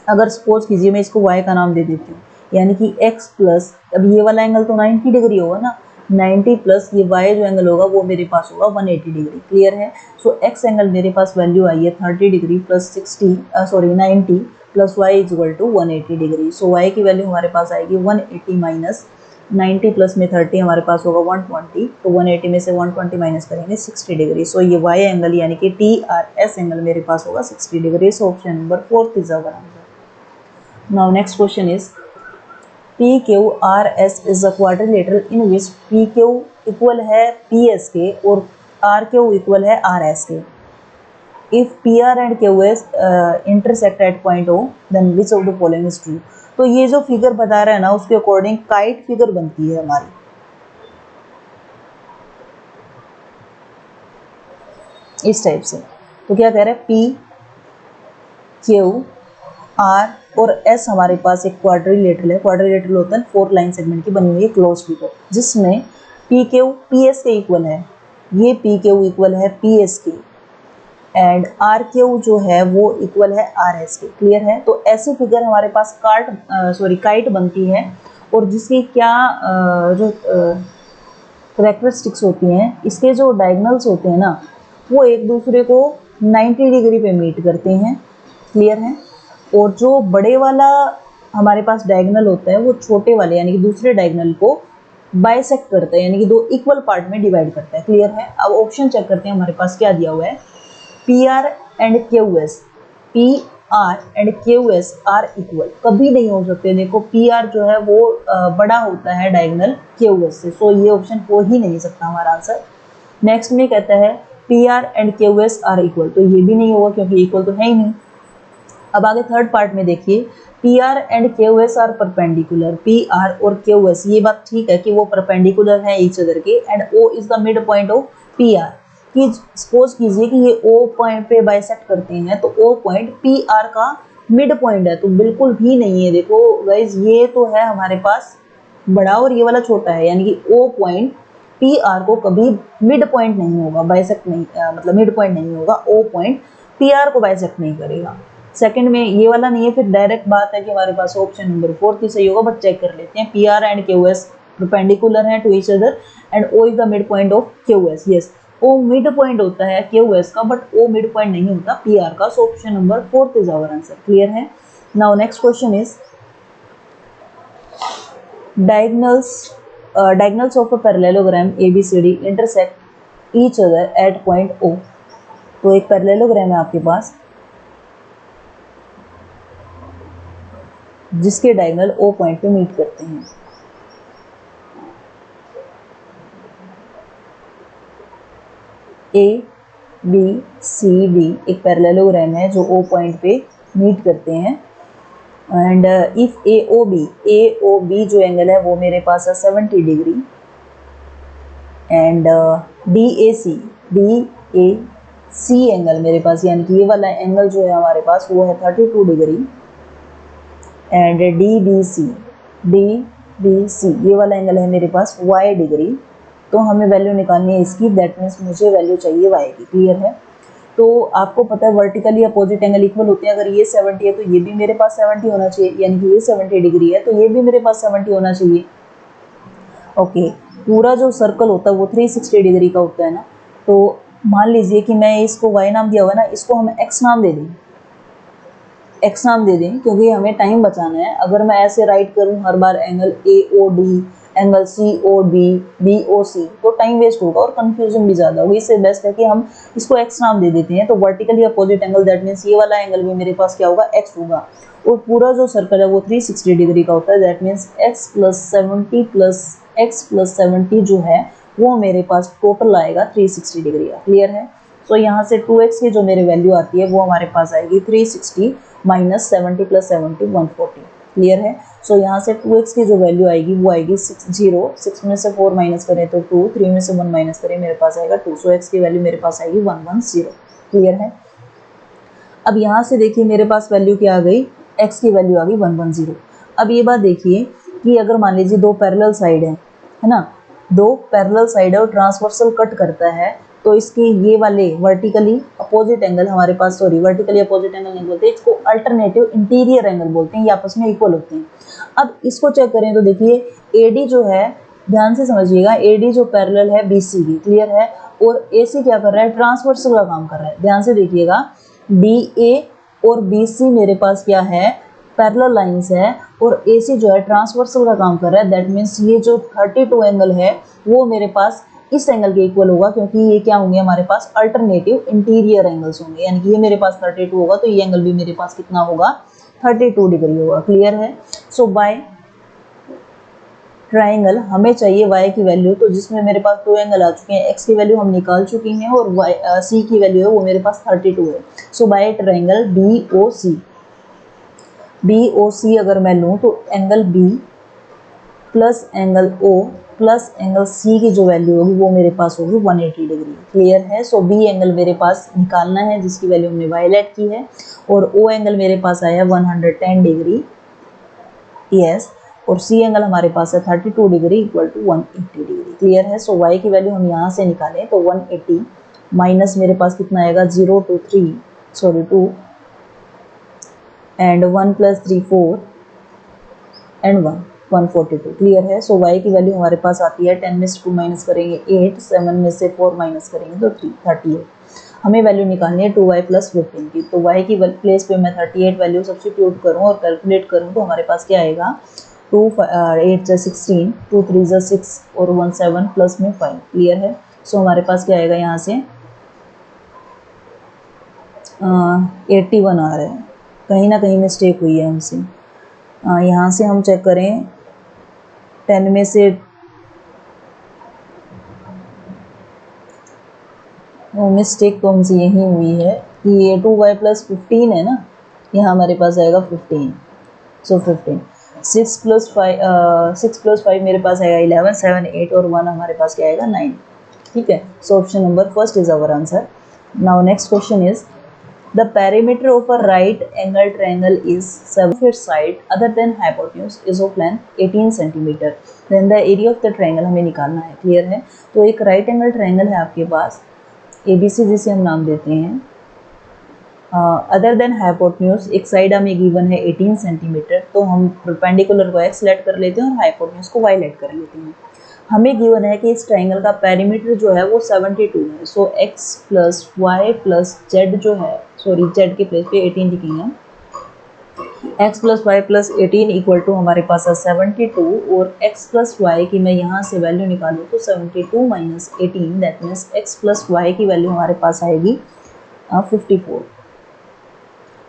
A: अगर सपोज कीजिए मैं इसको y का नाम दे देती हूँ, यानी कि x प्लस, अब ये वाला एंगल तो 90 डिग्री होगा ना, 90 प्लस ये y जो एंगल होगा वो मेरे पास होगा 180 डिग्री, क्लियर है। सो x एंगल मेरे पास वैल्यू आई है 30 degree plus 90 plus y is equal to 180 degree. So y की वैल्यू हमारे पास आएगी 180 माइनस 90 प्लस में 30 हमारे पास होगा 120, तो 180 में से 120 माइनस करेंगे 60 डिग्री। सो ये y एंगल यानी कि टी आर एस एंगल मेरे पास होगा 60 degree. So option number 4 is our answer. Now next question is PQRS is a quadrilateral in which PQ equal है PS के और RQ इक्वल है RS के। If PR and QS intersect at point O, then which of the following is true? तो ये जो figure बता रहा है ना उसके अकॉर्डिंग काइट फिगर बनती है हमारी, इस टाइप से। तो क्या कह रहे हैं P Q R और S हमारे पास एक क्वाड्रिलेटरल है। क्वाड्रिलेटरल होता है 4 लाइन सेगमेंट की बनी हुई है क्लोज फिगर, जिसमें PQ PS के इक्वल है, ये PQ इक्वल है PS के, एंड RQ जो है वो इक्वल है RS के, क्लियर है। तो ऐसी फिगर हमारे पास काइट बनती है, और जिसकी क्या जो करेक्टरिस्टिक्स होती हैं, इसके जो डायगोनल्स होते हैं ना वो एक दूसरे को 90 डिग्री पे मीट करते हैं, क्लियर है। और जो बड़े वाला हमारे पास डायगोनल होता है वो छोटे वाले यानी कि दूसरे डायगोनल को बाइसेक्ट करता है, यानी कि दो इक्वल पार्ट में डिवाइड करता है, क्लियर है। अब ऑप्शन चेक करते हैं हमारे पास क्या दिया हुआ है। P R and Q S, P R and Q S are equal कभी नहीं हो सकते। देखो पी आर जो है वो बड़ा होता है डायगोनल क्यू एस से, सो ये ऑप्शन हो ही नहीं सकता हमारा आंसर। नेक्स्ट में कहता है P R and Q S are equal, तो ये भी नहीं होगा क्योंकि इक्वल तो है ही नहीं। अब आगे थर्ड पार्ट में देखिए, P R and Q S are perpendicular, P R और क्यू एस ये बात ठीक है कि वो परपेंडिकुलर है ईच अदर के, and O is the mid point of P R. कि सपोज कीजिए कि ये ओ पॉइंट पे बाइसेक्ट करते हैं, तो ओ पॉइंट पी आर का मिड पॉइंट है, तो बिल्कुल भी नहीं है। देखो गाइज ये तो है हमारे पास बड़ा और ये वाला छोटा है, यानी कि ओ पॉइंट पी आर को कभी मिड पॉइंट नहीं होगा, बाइसेक्ट नहीं मतलब मिड पॉइंट नहीं होगा, ओ पॉइंट पी आर को बाइसेक्ट नहीं करेगा। सेकंड में ये वाला नहीं है, फिर डायरेक्ट बात है कि हमारे पास ऑप्शन नंबर 4 ही सही होगा, बट चेक कर लेते हैं। P R and Q S perpendicular है to each other and O is the mid point of Q S. Yes, O mid point होता है क्यू एस का, बट ओ मिड पॉइंट नहीं होता पी आर का। So option number 4 is our answer, clear है। Now next question is diagonals of a parallelogram ABCD intersect each other at point O। तो एक parallelogram है आपके पास जिसके डायगोनल O पॉइंट पे मीट करते हैं। A B C D एक पैरेललोग्राम है जो O पॉइंट पे मीट करते हैं, एंड इफ AOB जो एंगल है वो मेरे पास है 70 डिग्री, एंड DAC एंगल मेरे पास यानी कि ये वाला एंगल जो है हमारे पास वो है 32 डिग्री, एंड DBC ये वाला एंगल है मेरे पास y डिग्री। तो हमें वैल्यू निकालनी है इसकी, दैट मीन्स मुझे वैल्यू चाहिए y की, क्लियर है। तो आपको पता है वर्टिकली अपोजिट एंगल इक्वल होते हैं। अगर ये 70 है तो ये भी मेरे पास 70 होना चाहिए, यानी कि ये 70 डिग्री है तो ये भी मेरे पास 70 होना चाहिए। ओके, पूरा जो सर्कल होता है वो 360 डिग्री का होता है ना। तो मान लीजिए कि मैं इसको y नाम दिया हुआ है ना, इसको हम x नाम दे दें, x नाम दे दें क्योंकि हमें टाइम बचाना है। अगर मैं ऐसे राइट करूं हर बार angle AOD, angle COD, BOC तो टाइम वेस्ट होगा और कंफ्यूजन भी ज़्यादा होगी। इससे बेस्ट है कि हम इसको x नाम दे देते हैं। तो vertically opposite angle that means ये वाला एंगल भी मेरे पास क्या होगा, x होगा। और पूरा जो सर्कल है वो 360 डिग्री का होता है, दैट मीन्स x प्लस 70 जो है वो मेरे पास टोटल आएगा 360 डिग्री का। क्लियर है। सो यहाँ से 2x की जो मेरी वैल्यू आती है वो हमारे पास आएगी 360 माइनस 70 प्लस 70 140। क्लियर है। सो यहाँ से 2x की जो वैल्यू आएगी वो आएगी 6 में से 4 माइनस करें तो 2, 3 में से 1 माइनस करें मेरे पास आएगा 2। सो x की वैल्यू मेरे पास आएगी 110। क्लियर है। अब यहाँ से देखिए मेरे पास वैल्यू क्या आ गई, x की वैल्यू आ गई 110। अब ये बात देखिए कि अगर मान लीजिए दो पैरेलल साइड है ना, दो पैरेलल साइड है और ट्रांसवर्सल कट करता है तो इसके ये वाले वर्टिकली अपोजिट एंगल हमारे पास, सॉरी वर्टिकली अपोजिट एंगल नहीं बोलते, इसको अल्टरनेटिव इंटीरियर एंगल बोलते हैं, ये आपस में इक्वल होते हैं। अब इसको चेक करें तो देखिए AD जो है, ध्यान से समझिएगा, AD जो पैरेलल है BC की, क्लियर है, और AC क्या कर रहा है, ट्रांसवर्सल का काम कर रहा है। ध्यान से देखिएगा DA और BC मेरे पास क्या है, पैरेलल लाइंस है, और AC जो है ट्रांसवर्सल का काम कर रहा है। दैट मीन्स ये जो 32 एंगल है वो मेरे पास इस एंगल के इक्वल होगा क्योंकि ये क्या होंगे हमारे पास अल्टरनेटिव इंटीरियर एंगल्स होंगे, यानी कि ये मेरे पास 32 होगा तो ये एंगल भी मेरे पास कितना होगा, 32 डिग्री होगा। क्लियर है। सो बाय ट्राइंगल हमें चाहिए y की वैल्यू, तो जिसमें मेरे पास दो एंगल आ चुके हैं, x की वैल्यू हम निकाल चुकी हैं और c की वैल्यू है वो मेरे पास 32 है। सो बाय ट्राइंगल BOC अगर मैं लूँ तो angle B plus angle O plus angle C की जो वैल्यू होगी वो मेरे पास होगी 180 डिग्री। क्लियर है। सो B एंगल मेरे पास निकालना है जिसकी वैल्यू हमने वायलेट की है, और O एंगल मेरे पास आया 110 डिग्री, यस, और C एंगल हमारे पास है 32 degree equal to 180 degree. Clear है। सो y की वैल्यू हम यहाँ से निकालें तो 180 माइनस मेरे पास कितना आएगा 0 to 3 sorry 2 and 1 plus 3 4 and 1 142। Clear है। सो y की वैल्यू हमारे पास आती है 10 में से 2 माइनस करेंगे 8, 7 में से 4 माइनस करेंगे तो 38। हमें वैल्यू निकालनी है 2y प्लस 15 की। तो y की प्लेस पे मैं 38 वैल्यू सब्स्टिट्यूट करूँ और कैलकुलेट करूँ तो हमारे पास क्या आएगा, 2 8 16, 2 3 6 और 1 7 प्लस में 5। क्लियर है। सो हमारे पास क्या आएगा, यहाँ से 81 आ रहा है, कहीं ना कहीं मिस्टेक हुई है हमसे। यहाँ से हम चेक करें 10 में से मिस्टेक तो हमसे यही हुई है कि ये 2y प्लस 15 है ना, यहाँ हमारे पास आएगा 15। सो 15 6 प्लस 5 मेरे पास आएगा 11, 7 8 और 1 हमारे पास क्या आएगा 9। ठीक है। So option number first is our answer. Now next question is the perimeter of a right angle triangle is 7 of its side other than hypotenuse is of length 18 cm, then the area of the triangle हमें निकालना है। Clear है। तो एक right angle triangle है आपके पास ABC जिसे हम नाम देते हैं, अदर देन हाइपोटेन्यूज एक साइड हमें गिवन है 18 सेंटीमीटर, तो हम परपेंडिकुलर को x लेट कर लेते हैं और हाइपोटेन्यूज को y लेट कर लेते हैं। हमें गिवन है कि इस ट्राइंगल का पेरीमीटर जो है वो 72 है। So x plus y plus z जो है, सॉरी जेड के प्लेस पे 18 लिखेंगे, x plus y plus 18 equal to हमारे पास है 72, और x प्लस वाई की मैं यहाँ से वैल्यू निकालूँ तो 72 minus 18 that means x plus y की वैल्यू हमारे पास आएगी 54।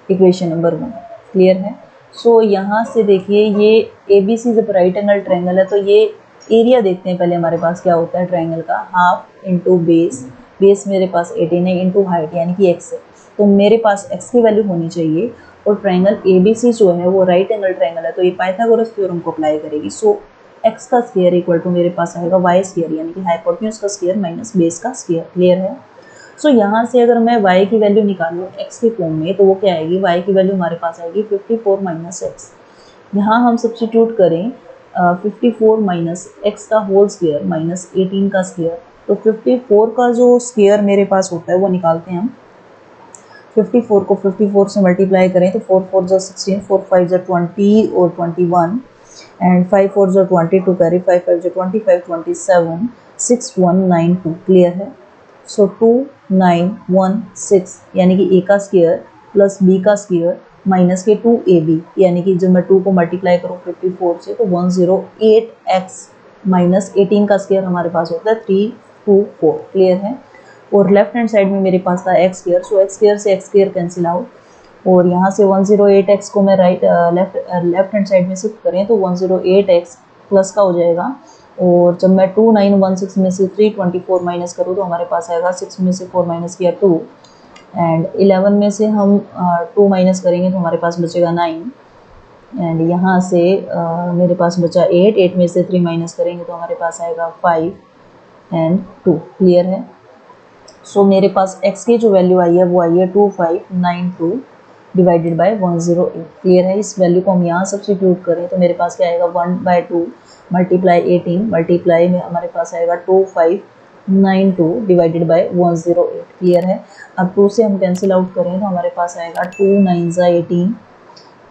A: Equation number 1। क्लियर है। सो यहाँ से देखिए ये ABC जब राइट एंगल ट्रायंगल है तो ये एरिया देखते हैं पहले हमारे पास क्या होता है ट्रायंगल का, हाफ इंटू बेस, बेस मेरे पास 18 है इंटू हाइट यानी कि x है, तो मेरे पास x की वैल्यू होनी चाहिए। और ट्रायंगल ABC जो है वो राइट एंगल ट्रायंगल है तो ये पाइथागोरस थ्योरम को अप्लाई करेगी। सो x का स्क्वायर इक्वल टू मेरे पास आएगा y स्क्वायर यानी कि हाइपोटेन्यूज का स्क्वायर माइनस बेस का स्क्वायर। क्लियर है। सो यहाँ से अगर मैं y की वैल्यू निकालूँ x के फॉर्म में तो वो क्या आएगी, y की वैल्यू हमारे पास आएगी 54 माइनस एक्स। यहाँ हम सब्सटीट्यूट करें 54 माइनस एक्स का होल स्क्वायर माइनस 18 का स्क्वायर, तो 54 का जो स्क्वायर मेरे पास होता है वो निकालते हैं हम 54 को 54 से मल्टीप्लाई करें तो 4 4 जो 16, 4 5 जो 20 और 21 एंड 5 4 जो 22 कैरी 5 5 जो 25 27 6192 क्लियर है। सो 2916 यानी कि ए का स्क्वायर प्लस बी का स्क्वायर माइनस के 2ab यानी कि जब मैं 2 को मल्टीप्लाई करूँ 54 से तो 108x माइनस 18 का स्क्वायर हमारे पास होता है 324 क्लियर है। और लेफ्ट हैंड साइड में मेरे पास था एक्स स्क्वायर, सो एक्स स्क्वायर से एक्स स्क्वायर कैंसिल आउट और यहाँ से 108x को मैं लेफ्ट हैंड साइड में शिफ्ट करें तो 108x प्लस का हो जाएगा। और जब मैं 2916 में से 324 माइनस करूँ तो हमारे पास आएगा 6 में से 4 माइनस किया 2 एंड 11 में से हम 2 माइनस करेंगे तो हमारे पास बचेगा 9 एंड यहाँ से मेरे पास बचा 8 में से 3 माइनस करेंगे तो हमारे पास आएगा 5 एंड 2 क्लियर है। सो मेरे पास x की जो वैल्यू आई है वो आई है 2592 डिवाइडेड बाय 108 क्लियर है। इस वैल्यू को हम यहाँ सब्स्टिट्यूट करें तो मेरे पास क्या आएगा 1/2 मल्टीप्लाई 18 मल्टीप्लाई में हमारे पास आएगा 2592 डिवाइडेड बाय 108 क्लियर है। अब 2 से हम कैंसिल आउट करें तो हमारे पास आएगा 2 9 जा 18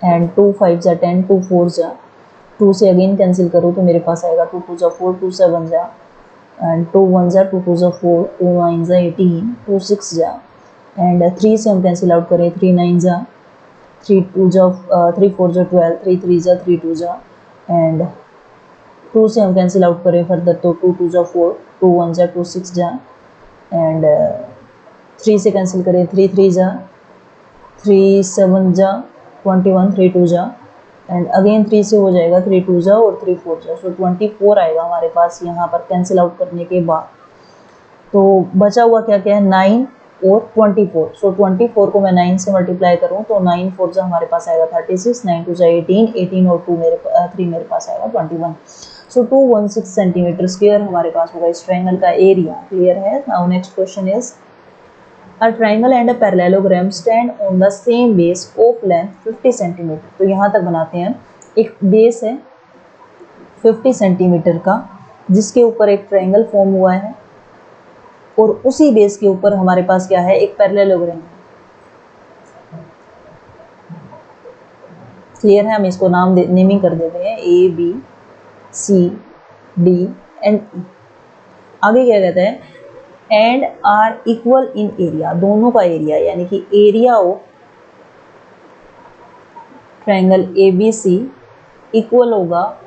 A: एंड 2 5 जा 10 2 4 जा 2 से अगेन कैंसिल करूँ तो मेरे पास आएगा 2 2 जा 4 2 7 जा एंड 2 1 जा 2 2 जा 4 2 9 जा 18 2 6 जा एंड 3 से हम कैंसिल आउट करें 3 9 जा 3 2 जा 3 4 जा 12 3 3 जा 3 2 जा एंड 2 से हम कैंसिल आउट करें फर्दर तो 2 2 जा 4 2 1 जा 2 6 जा एंड 3 से कैंसिल करें 3 3 जा 3 7 जा 21 3 2 जा एंड अगेन 3 से हो जाएगा 3 2 जा और 3 4 जा। सो 24 आएगा हमारे पास यहाँ पर कैंसिल आउट करने के बाद। तो बचा हुआ क्या क्या है 9 और 24। सो 24 को मैं 9 से मल्टीप्लाई करूँ तो 9 4 जा हमारे पास आएगा 36 9 2 जा 18 18 और 3 मेरे पास आएगा 21। सो 216 सेंटीमीटर स्क्वायर हमारे पास होगा इस ट्रायंगल का एरिया क्लियर है। Now next question is A triangle and a parallelogram stand on the same base of length 50 centimetre. तो यहाँ तक बनाते हैं। एक बेस है 50 सेंटीमीटर का जिसके ऊपर एक ट्रायंगल फॉर्म हुआ है और उसी बेस के ऊपर हमारे पास क्या है एक पैरेललोग्राम है क्लियर है। हम इसको नेमिंग कर देते हैं A B C D and E। आगे क्या कहते हैं and are equal in area, दोनों का एरिया यानी कि area of triangle ABC equal होगा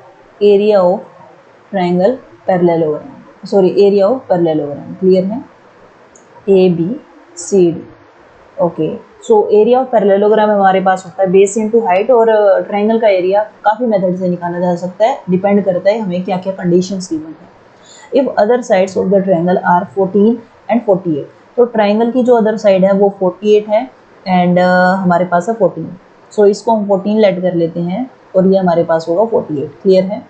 A: area of triangle parallelogram, sorry area of parallelogram clear है ABCD। Okay so area of parallelogram हमारे पास होता है बेस इनटू हाइट और ट्रायंगल का एरिया काफ़ी मेथड से निकाला जा सकता है, डिपेंड करता है हमें क्या क्या कंडीशंस गिवन है। If other sides of the triangle are 14 and 48, तो ट्रायंगल की जो अदर साइड है वो 48 है एंड हमारे पास है 14। सो इसको हम 14 लेट कर लेते हैं और ये हमारे पास होगा 48 क्लियर है।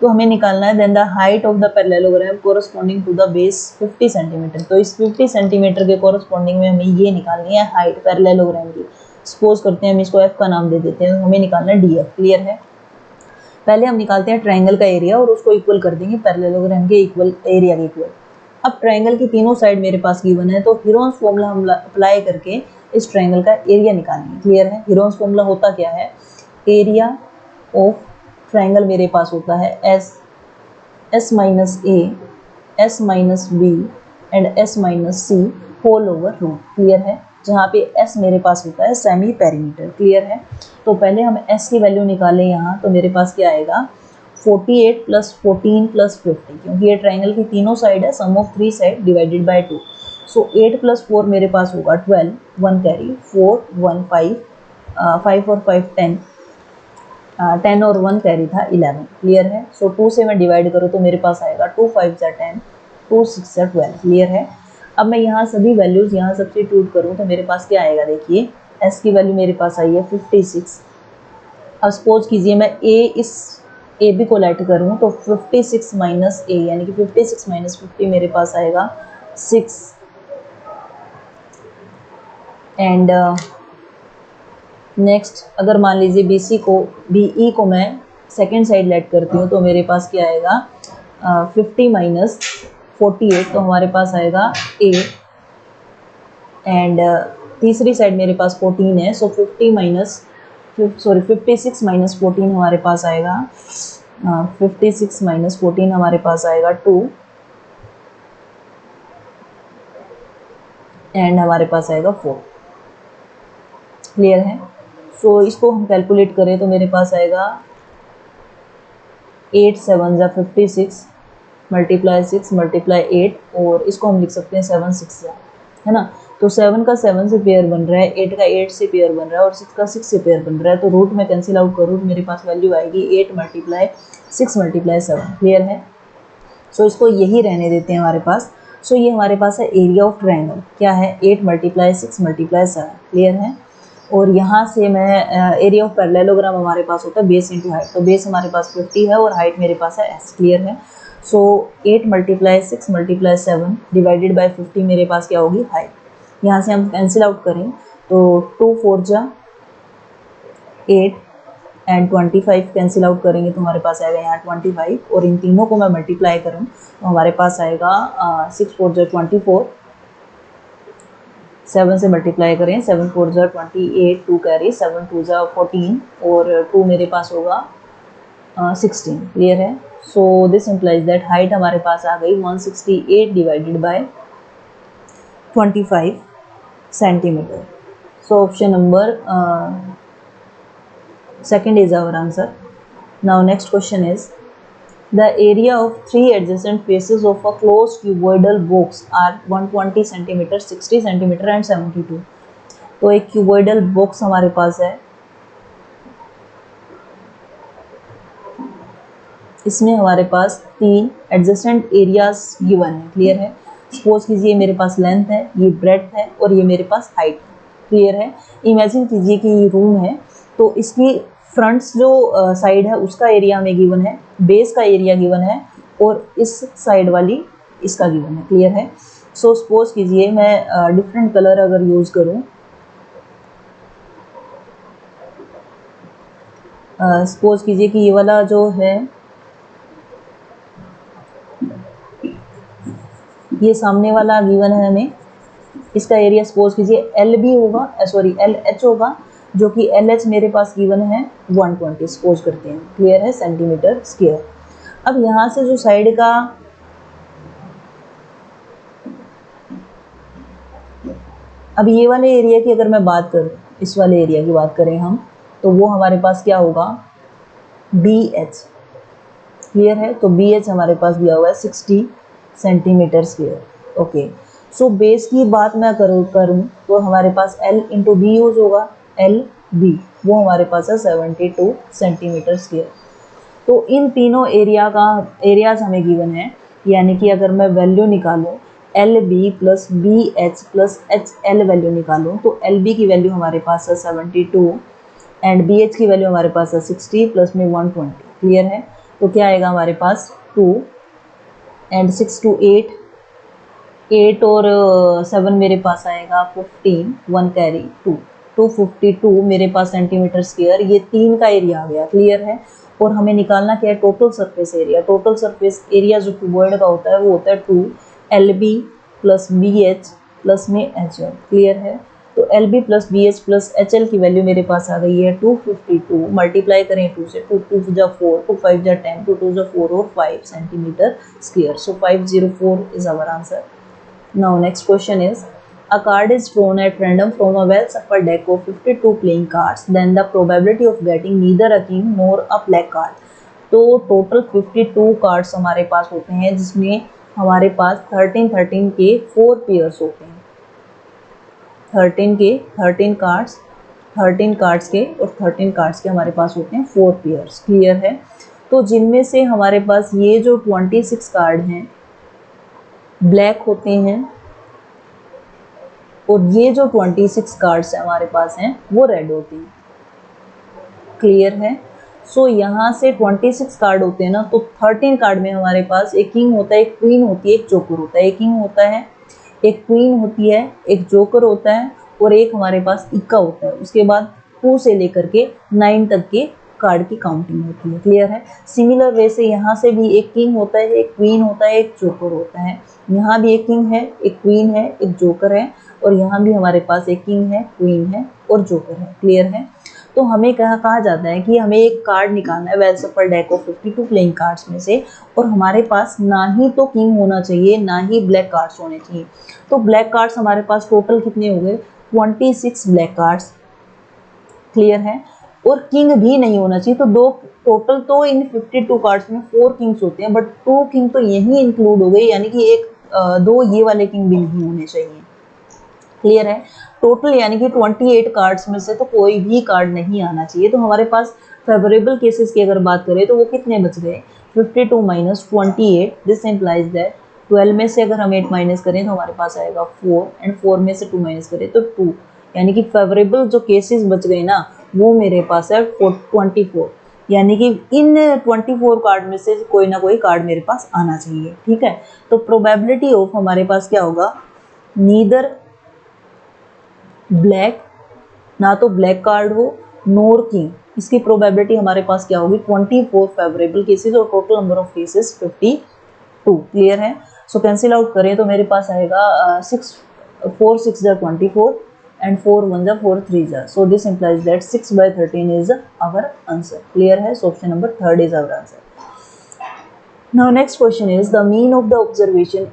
A: तो हमें निकालना है then the height of the parallelogram corresponding to the base 50 centimetre. तो इस 50 सेंटीमीटर के कोरस्पॉन्डिंग में हमें ये निकालनी है हाइट पैरेललोग्राम की। सपोज करते हैं हम इसको f का नाम दे देते हैं, हमें निकालना है df क्लियर है। पहले हम निकालते हैं ट्रायंगल का एरिया और उसको इक्वल कर देंगे पैरेललोग्राम के इक्वल एरिया के इक्वल। अब ट्रायंगल की तीनों साइड मेरे पास गिवन है तो हीरोन्स फॉर्मूला हम अप्लाई करके इस ट्रायंगल का एरिया निकालेंगे क्लियर है। हीरोन्स फॉर्मूला होता क्या है एरिया ऑफ ट्रायंगल मेरे पास होता है s minus a s minus b and s minus c whole over root clear है, जहाँ पे s मेरे पास होता है सेमी पेरीमीटर क्लियर है। तो पहले हम s की वैल्यू निकालें यहाँ तो मेरे पास क्या आएगा 48 प्लस 14 प्लस 50, क्योंकि ये ट्रायंगल की तीनों साइड है sum of 3 side divided by 2। So 8 plus 4 मेरे पास होगा 12 1 कैरी 4 1 5 5 और 5 10 10 और 1 कैरी था 11 क्लियर है। सो 2 से मैं डिवाइड करूँ तो मेरे पास आएगा 2 5 जा 10 2 6 जा 12 क्लियर है। अब मैं यहाँ सभी वैल्यूज़ यहाँ सब्स्टिट्यूट करूँ तो मेरे पास क्या आएगा देखिए s की वैल्यू मेरे पास आई है 56। अब सपोज कीजिए मैं इस AB को लेट करूँ तो 56 माइनस a यानी कि 56 माइनस 50 मेरे पास आएगा 6 एंड नेक्स्ट अगर मान लीजिए BE को मैं सेकेंड साइड लेट करती हूँ तो मेरे पास क्या आएगा 50 माइनस 48 तो हमारे पास आएगा 8 एंड तीसरी साइड मेरे पास 14 है, सो 56 माइनस 14 हमारे पास आएगा 56 माइनस 14 हमारे पास आएगा 2 एंड हमारे पास आएगा 4। क्लियर है? सो इसको हम कैलकुलेट करें तो मेरे पास आएगा 8 7 जा 56 मल्टीप्लाई 6 मल्टीप्लाई 8 और इसको हम लिख सकते हैं 7 6 जा, है ना। तो 7 का 7 से पेयर बन रहा है, 8 का 8 से पेयर बन रहा है और 6 का 6 से पेयर बन रहा है। तो रूट में कैंसिल आउट करूँ मेरे पास वैल्यू आएगी 8 मल्टीप्लाई 6 मल्टीप्लाई 7। क्लियर है? सो इसको यही रहने देते हैं हमारे पास। सो ये हमारे पास है एरिया ऑफ ट्रायंगल, क्या है 8 मल्टीप्लाई 6 मल्टीप्लाई 7। क्लियर है? और यहाँ से मैं एरिया ऑफ पैरेललोग्राम हमारे पास होता है बेस इंटू हाइट, तो बेस हमारे पास 50 है और हाइट मेरे पास है s। क्लियर है? सो 8 मल्टीप्लाई 6 मल्टीप्लाई 7 डिवाइडेड बाई 50 मेरे पास क्या होगी हाइट। यहाँ से हम कैंसिल आउट करें तो 2 4 जा 8 एंड 25 कैंसिल आउट करेंगे तो हमारे पास आएगा यहाँ 25 और इन तीनों को मैं मल्टीप्लाई करूँ तो हमारे पास आएगा 6 4 जा 24, 7 से मल्टीप्लाई करें 7 4 जा 28, 2 कैरी 7 2 जा 14 और 2 मेरे पास होगा 16। क्लियर है? So this implies that height हमारे पास आ गई 168 divided by 25 centimetre. So option number second is our answer. Now next question is the area of 3 adjacent faces of a closed cuboidal box are 120 cm, 60 cm and 72। तो एक cuboidal box हमारे पास है, इसमें हमारे पास 3 adjacent areas given है। Clear है? Suppose कीजिए मेरे पास लेंथ है, ये ब्रेड्थ है और ये मेरे पास हाइट है। क्लियर है? इमेजिन कीजिए कि ये रूम है, तो इसकी फ्रंट्स जो साइड है उसका एरिया हमें गिवन है, बेस का एरिया गिवन है और इस साइड वाली इसका गिवन है। क्लियर है? सो सपोज कीजिए मैं डिफरेंट कलर अगर यूज़ करूँ, सपोज कीजिए कि ये वाला जो है ये सामने वाला गिवन है हमें, इसका एरिया सपोज कीजिए एल बी होगा, सॉरी एल एच होगा, जो कि एल एच मेरे पास गिवन है 120 सपोज करते हैं। क्लियर है? Centimetre square. अब यहाँ से जो साइड का अब ये वाले एरिया की अगर मैं बात करूँ, इस वाले एरिया की बात करें हम, तो वो हमारे पास क्या होगा बी एच। क्लियर है? तो बी एच हमारे पास दिया हुआ है 60 centimetre square. Okay, so base की बात मैं करूँ तो हमारे पास L इंटू बी यूज होगा, एल बी वो हमारे पास है 72 सेंटीमीटर स्क्वायर। तो इन तीनों एरियाज हमें गिवन है, यानी कि अगर मैं वैल्यू निकालूँ L B plus B H plus H L value निकालूँ तो एल बी की वैल्यू हमारे पास है 72 एंड बी एच की वैल्यू हमारे पास है 60 प्लस में 120। क्लियर है? तो क्या आएगा हमारे पास 2 एंड 6 टू 8 और 7 मेरे पास आएगा 15, 1 कैरी 2, 252 मेरे पास सेंटीमीटर स्क्वायर। ये 3 का एरिया आ गया। क्लियर है? और हमें निकालना क्या है total surface area. Total surface area जो क्यूबॉइड का होता है वो होता है 2 L B plus B H plus में एच एल। क्लियर है? तो L B plus B H plus H L की वैल्यू मेरे पास आ गई है 252, मल्टीप्लाई करें 2 से, 2 2 जा 4, 2 5 जा 10, 2 2 जा 4 और 5 centimetre square. So 504 is our answer. Now next question is, a card is thrown at random from a well-shuffled deck of 52 playing cards. Then the probability of getting neither a king nor a black card. तो total 52 cards हमारे पास होते हैं, जिसमें हमारे पास 13 के 4 pairs होते हैं। 13 cards 13 cards के और 13 कार्ड्स के हमारे पास होते हैं 4 पेयर्स। क्लियर है? तो जिनमें से हमारे पास ये जो 26 कार्ड हैं ब्लैक होते हैं और ये जो 26 कार्ड्स हमारे पास हैं वो रेड होते हैं। क्लियर है? सो यहाँ से 26 कार्ड होते हैं ना, तो 13 कार्ड में हमारे पास एक किंग होता है, एक क्वीन होती है, एक जोकर होता है। एक किंग होता है, एक क्वीन होती है, एक जोकर होता है और एक हमारे पास इक्का होता है। उसके बाद 2 से लेकर के 9 तक के कार्ड की काउंटिंग होती है। क्लियर है? सिमिलर वे से यहाँ से भी एक किंग होता है, एक क्वीन होता है, एक जोकर होता है। यहाँ भी एक किंग है, एक क्वीन है, एक जोकर है और यहाँ भी हमारे पास एक किंग है, क्वीन है और जोकर है। क्लियर है। तो हमें कहा जाता है कि हमें एक कार्ड निकालना है वेल सफल डेक ऑफ 52 प्लेइंग कार्ड्स में से, और हमारे पास ना ही तो किंग होना चाहिए ना ही ब्लैक कार्ड्स होने चाहिए। तो ब्लैक कार्ड्स हमारे पास टोटल कितने हो गए, 26 ब्लैक कार्ड्स। क्लियर है। और किंग भी नहीं होना चाहिए, तो दो टोटल तो इन 52 कार्ड्स में 4 किंग्स होते हैं, बट 2 किंग तो यही इंक्लूड हो गए, यानी कि दो ये वाले किंग भी नहीं होने चाहिए। क्लियर है। टोटल यानी कि 28 कार्ड्स में से तो कोई भी कार्ड नहीं आना चाहिए। तो हमारे पास फेवरेबल केसेस की अगर बात करें तो वो कितने बच गए, 52 माइनस 28, दिस इम्प्लाइज दैट 12 में से अगर हम 8 माइनस करें तो हमारे पास आएगा 4, एंड 4 में से 2 माइनस करें तो 2, यानी कि फेवरेबल जो केसेस बच गए ना वो मेरे पास है 24, यानी कि इन 24 कार्ड में से कोई ना कोई कार्ड मेरे पास आना चाहिए। ठीक है। तो प्रोबेबिलिटी ऑफ हमारे पास क्या होगा, नीदर ब्लैक, ना तो ब्लैक कार्ड हो नोर किंग, इसकी प्रोबेबिलिटी हमारे पास क्या होगी 24 फेवरेबल केसेस और total number of cases 52। Clear है। सो कैंसिल आउट करें तो मेरे पास आएगा 4 6 जा 24 एंड 4 1 जा 4 3 जा, so this implies that 6/13 is our answer. Clear है। So option number 3 is our answer. Now next question is the mean of the observation,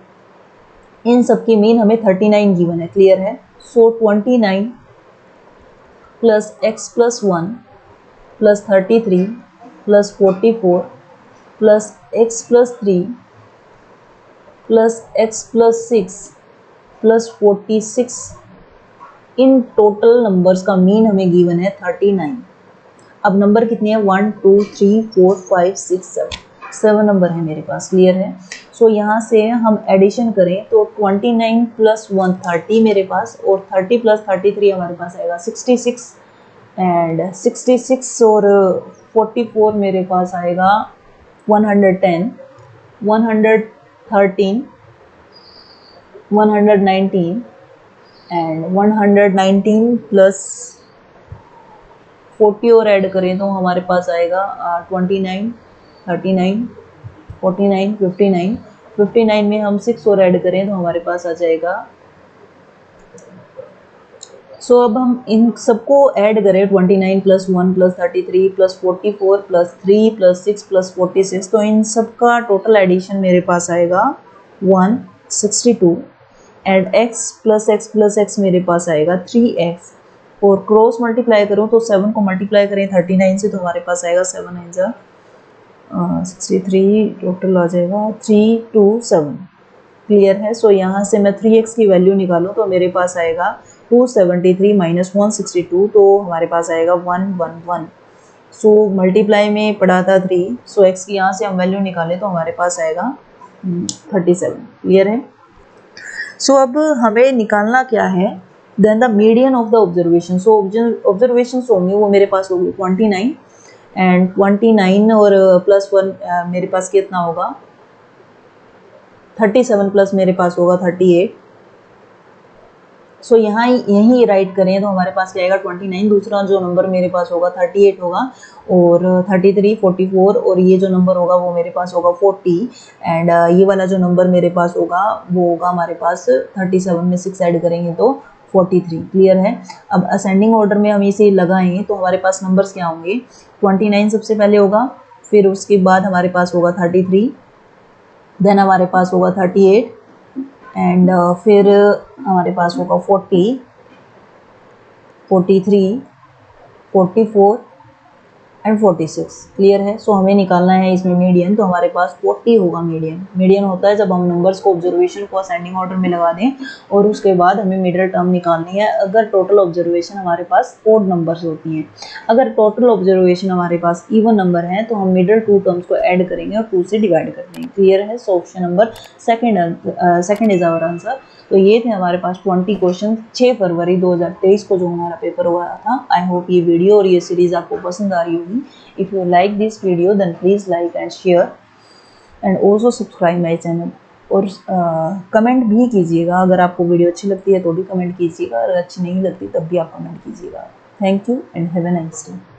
A: इन सबकी मीन हमें 39 गिवन है। क्लियर है। So 29 plus x plus 1 plus 33 plus 44 plus x plus 3 plus x plus 6 plus 46, इन total numbers का mean हमें given है 39। अब नंबर कितने हैं, 1 2 3 4 5 6 7 नंबर है मेरे पास। क्लियर है। सो यहाँ से हम एडिशन करें तो 29 प्लस 1 30 मेरे पास, और 30 प्लस 33 हमारे पास आएगा 66, एंड 66 और 44 मेरे पास आएगा 110, 113, 119, एंड 119 प्लस 40 और ऐड करें तो हमारे पास आएगा 29, 39, 49, 59, 59 में हम 6 और ऐड करें तो हमारे पास आ जाएगा। सो अब हम इन सबको ऐड करें 29 plus 1 plus 33 plus 44 plus 3 plus 6 plus 46, तो इन सबका टोटल एडिशन मेरे पास आएगा 162, एंड x प्लस x मेरे पास आएगा 3x, और क्रॉस मल्टीप्लाई करूँ तो 7 को मल्टीप्लाई करें 39 से तो हमारे पास आएगा 7 9 जा 63, टोटल आ जाएगा 327। क्लियर है। सो यहाँ से मैं 3x की वैल्यू निकालूँ तो मेरे पास आएगा 273 माइनस 162, तो हमारे पास आएगा 111। सो मल्टीप्लाई में पड़ा था 3, सो x की यहाँ से हम वैल्यू निकालें तो हमारे पास आएगा 37। क्लियर है। सो अब हमें निकालना क्या है, then the median of the observation. So observation होंगे वो मेरे पास होगी 29, एंड 29 और प्लस 1 मेरे पास कितना होगा 37, प्लस मेरे पास होगा 38। सो यहाँ यही राइट करें तो हमारे पास क्या आएगा 29, दूसरा जो नंबर मेरे पास होगा 38 होगा, और 33 44, और ये जो नंबर होगा वो मेरे पास होगा 40, एंड ये वाला जो नंबर मेरे पास होगा वो होगा हमारे पास 37 में 6 ऐड करेंगे तो 43। क्लियर है। अब असेंडिंग ऑर्डर में हम इसे लगाएंगे तो हमारे पास नंबर्स क्या होंगे, 29 सबसे पहले होगा, फिर उसके बाद हमारे पास होगा 33, देन हमारे पास होगा 38, एंड फिर हमारे पास होगा 40, 43, 44 एंड 46। क्लियर है। सो हमें निकालना है इसमें मीडियन, तो हमारे पास 40 होगा मीडियन। मीडियन होता है जब हम नंबर्स को ऑब्जर्वेशन को असेंडिंग ऑर्डर में लगा दें और उसके बाद हमें मिडिल टर्म निकालनी है अगर टोटल ऑब्जर्वेशन हमारे पास ओड नंबर्स होती हैं। अगर टोटल ऑब्जर्वेशन हमारे पास इवन नंबर है तो हम मिडिल 2 टर्म्स को ऐड करेंगे और 2 से डिवाइड कर देंगे। क्लियर है। So option number second is our answer. तो ये थे हमारे पास 20 क्वेश्चन 6 फरवरी 2023 को जो हमारा पेपर हुआ था। आई होप ये वीडियो और ये सीरीज आपको पसंद आ रही होगी। If you like this video then please like and share and also subscribe my channel, और कमेंट भी कीजिएगा। अगर आपको वीडियो अच्छी लगती है तो भी कमेंट कीजिएगा, अगर अच्छी नहीं लगती तब भी आप कमेंट कीजिएगा। Thank you and have a nice day.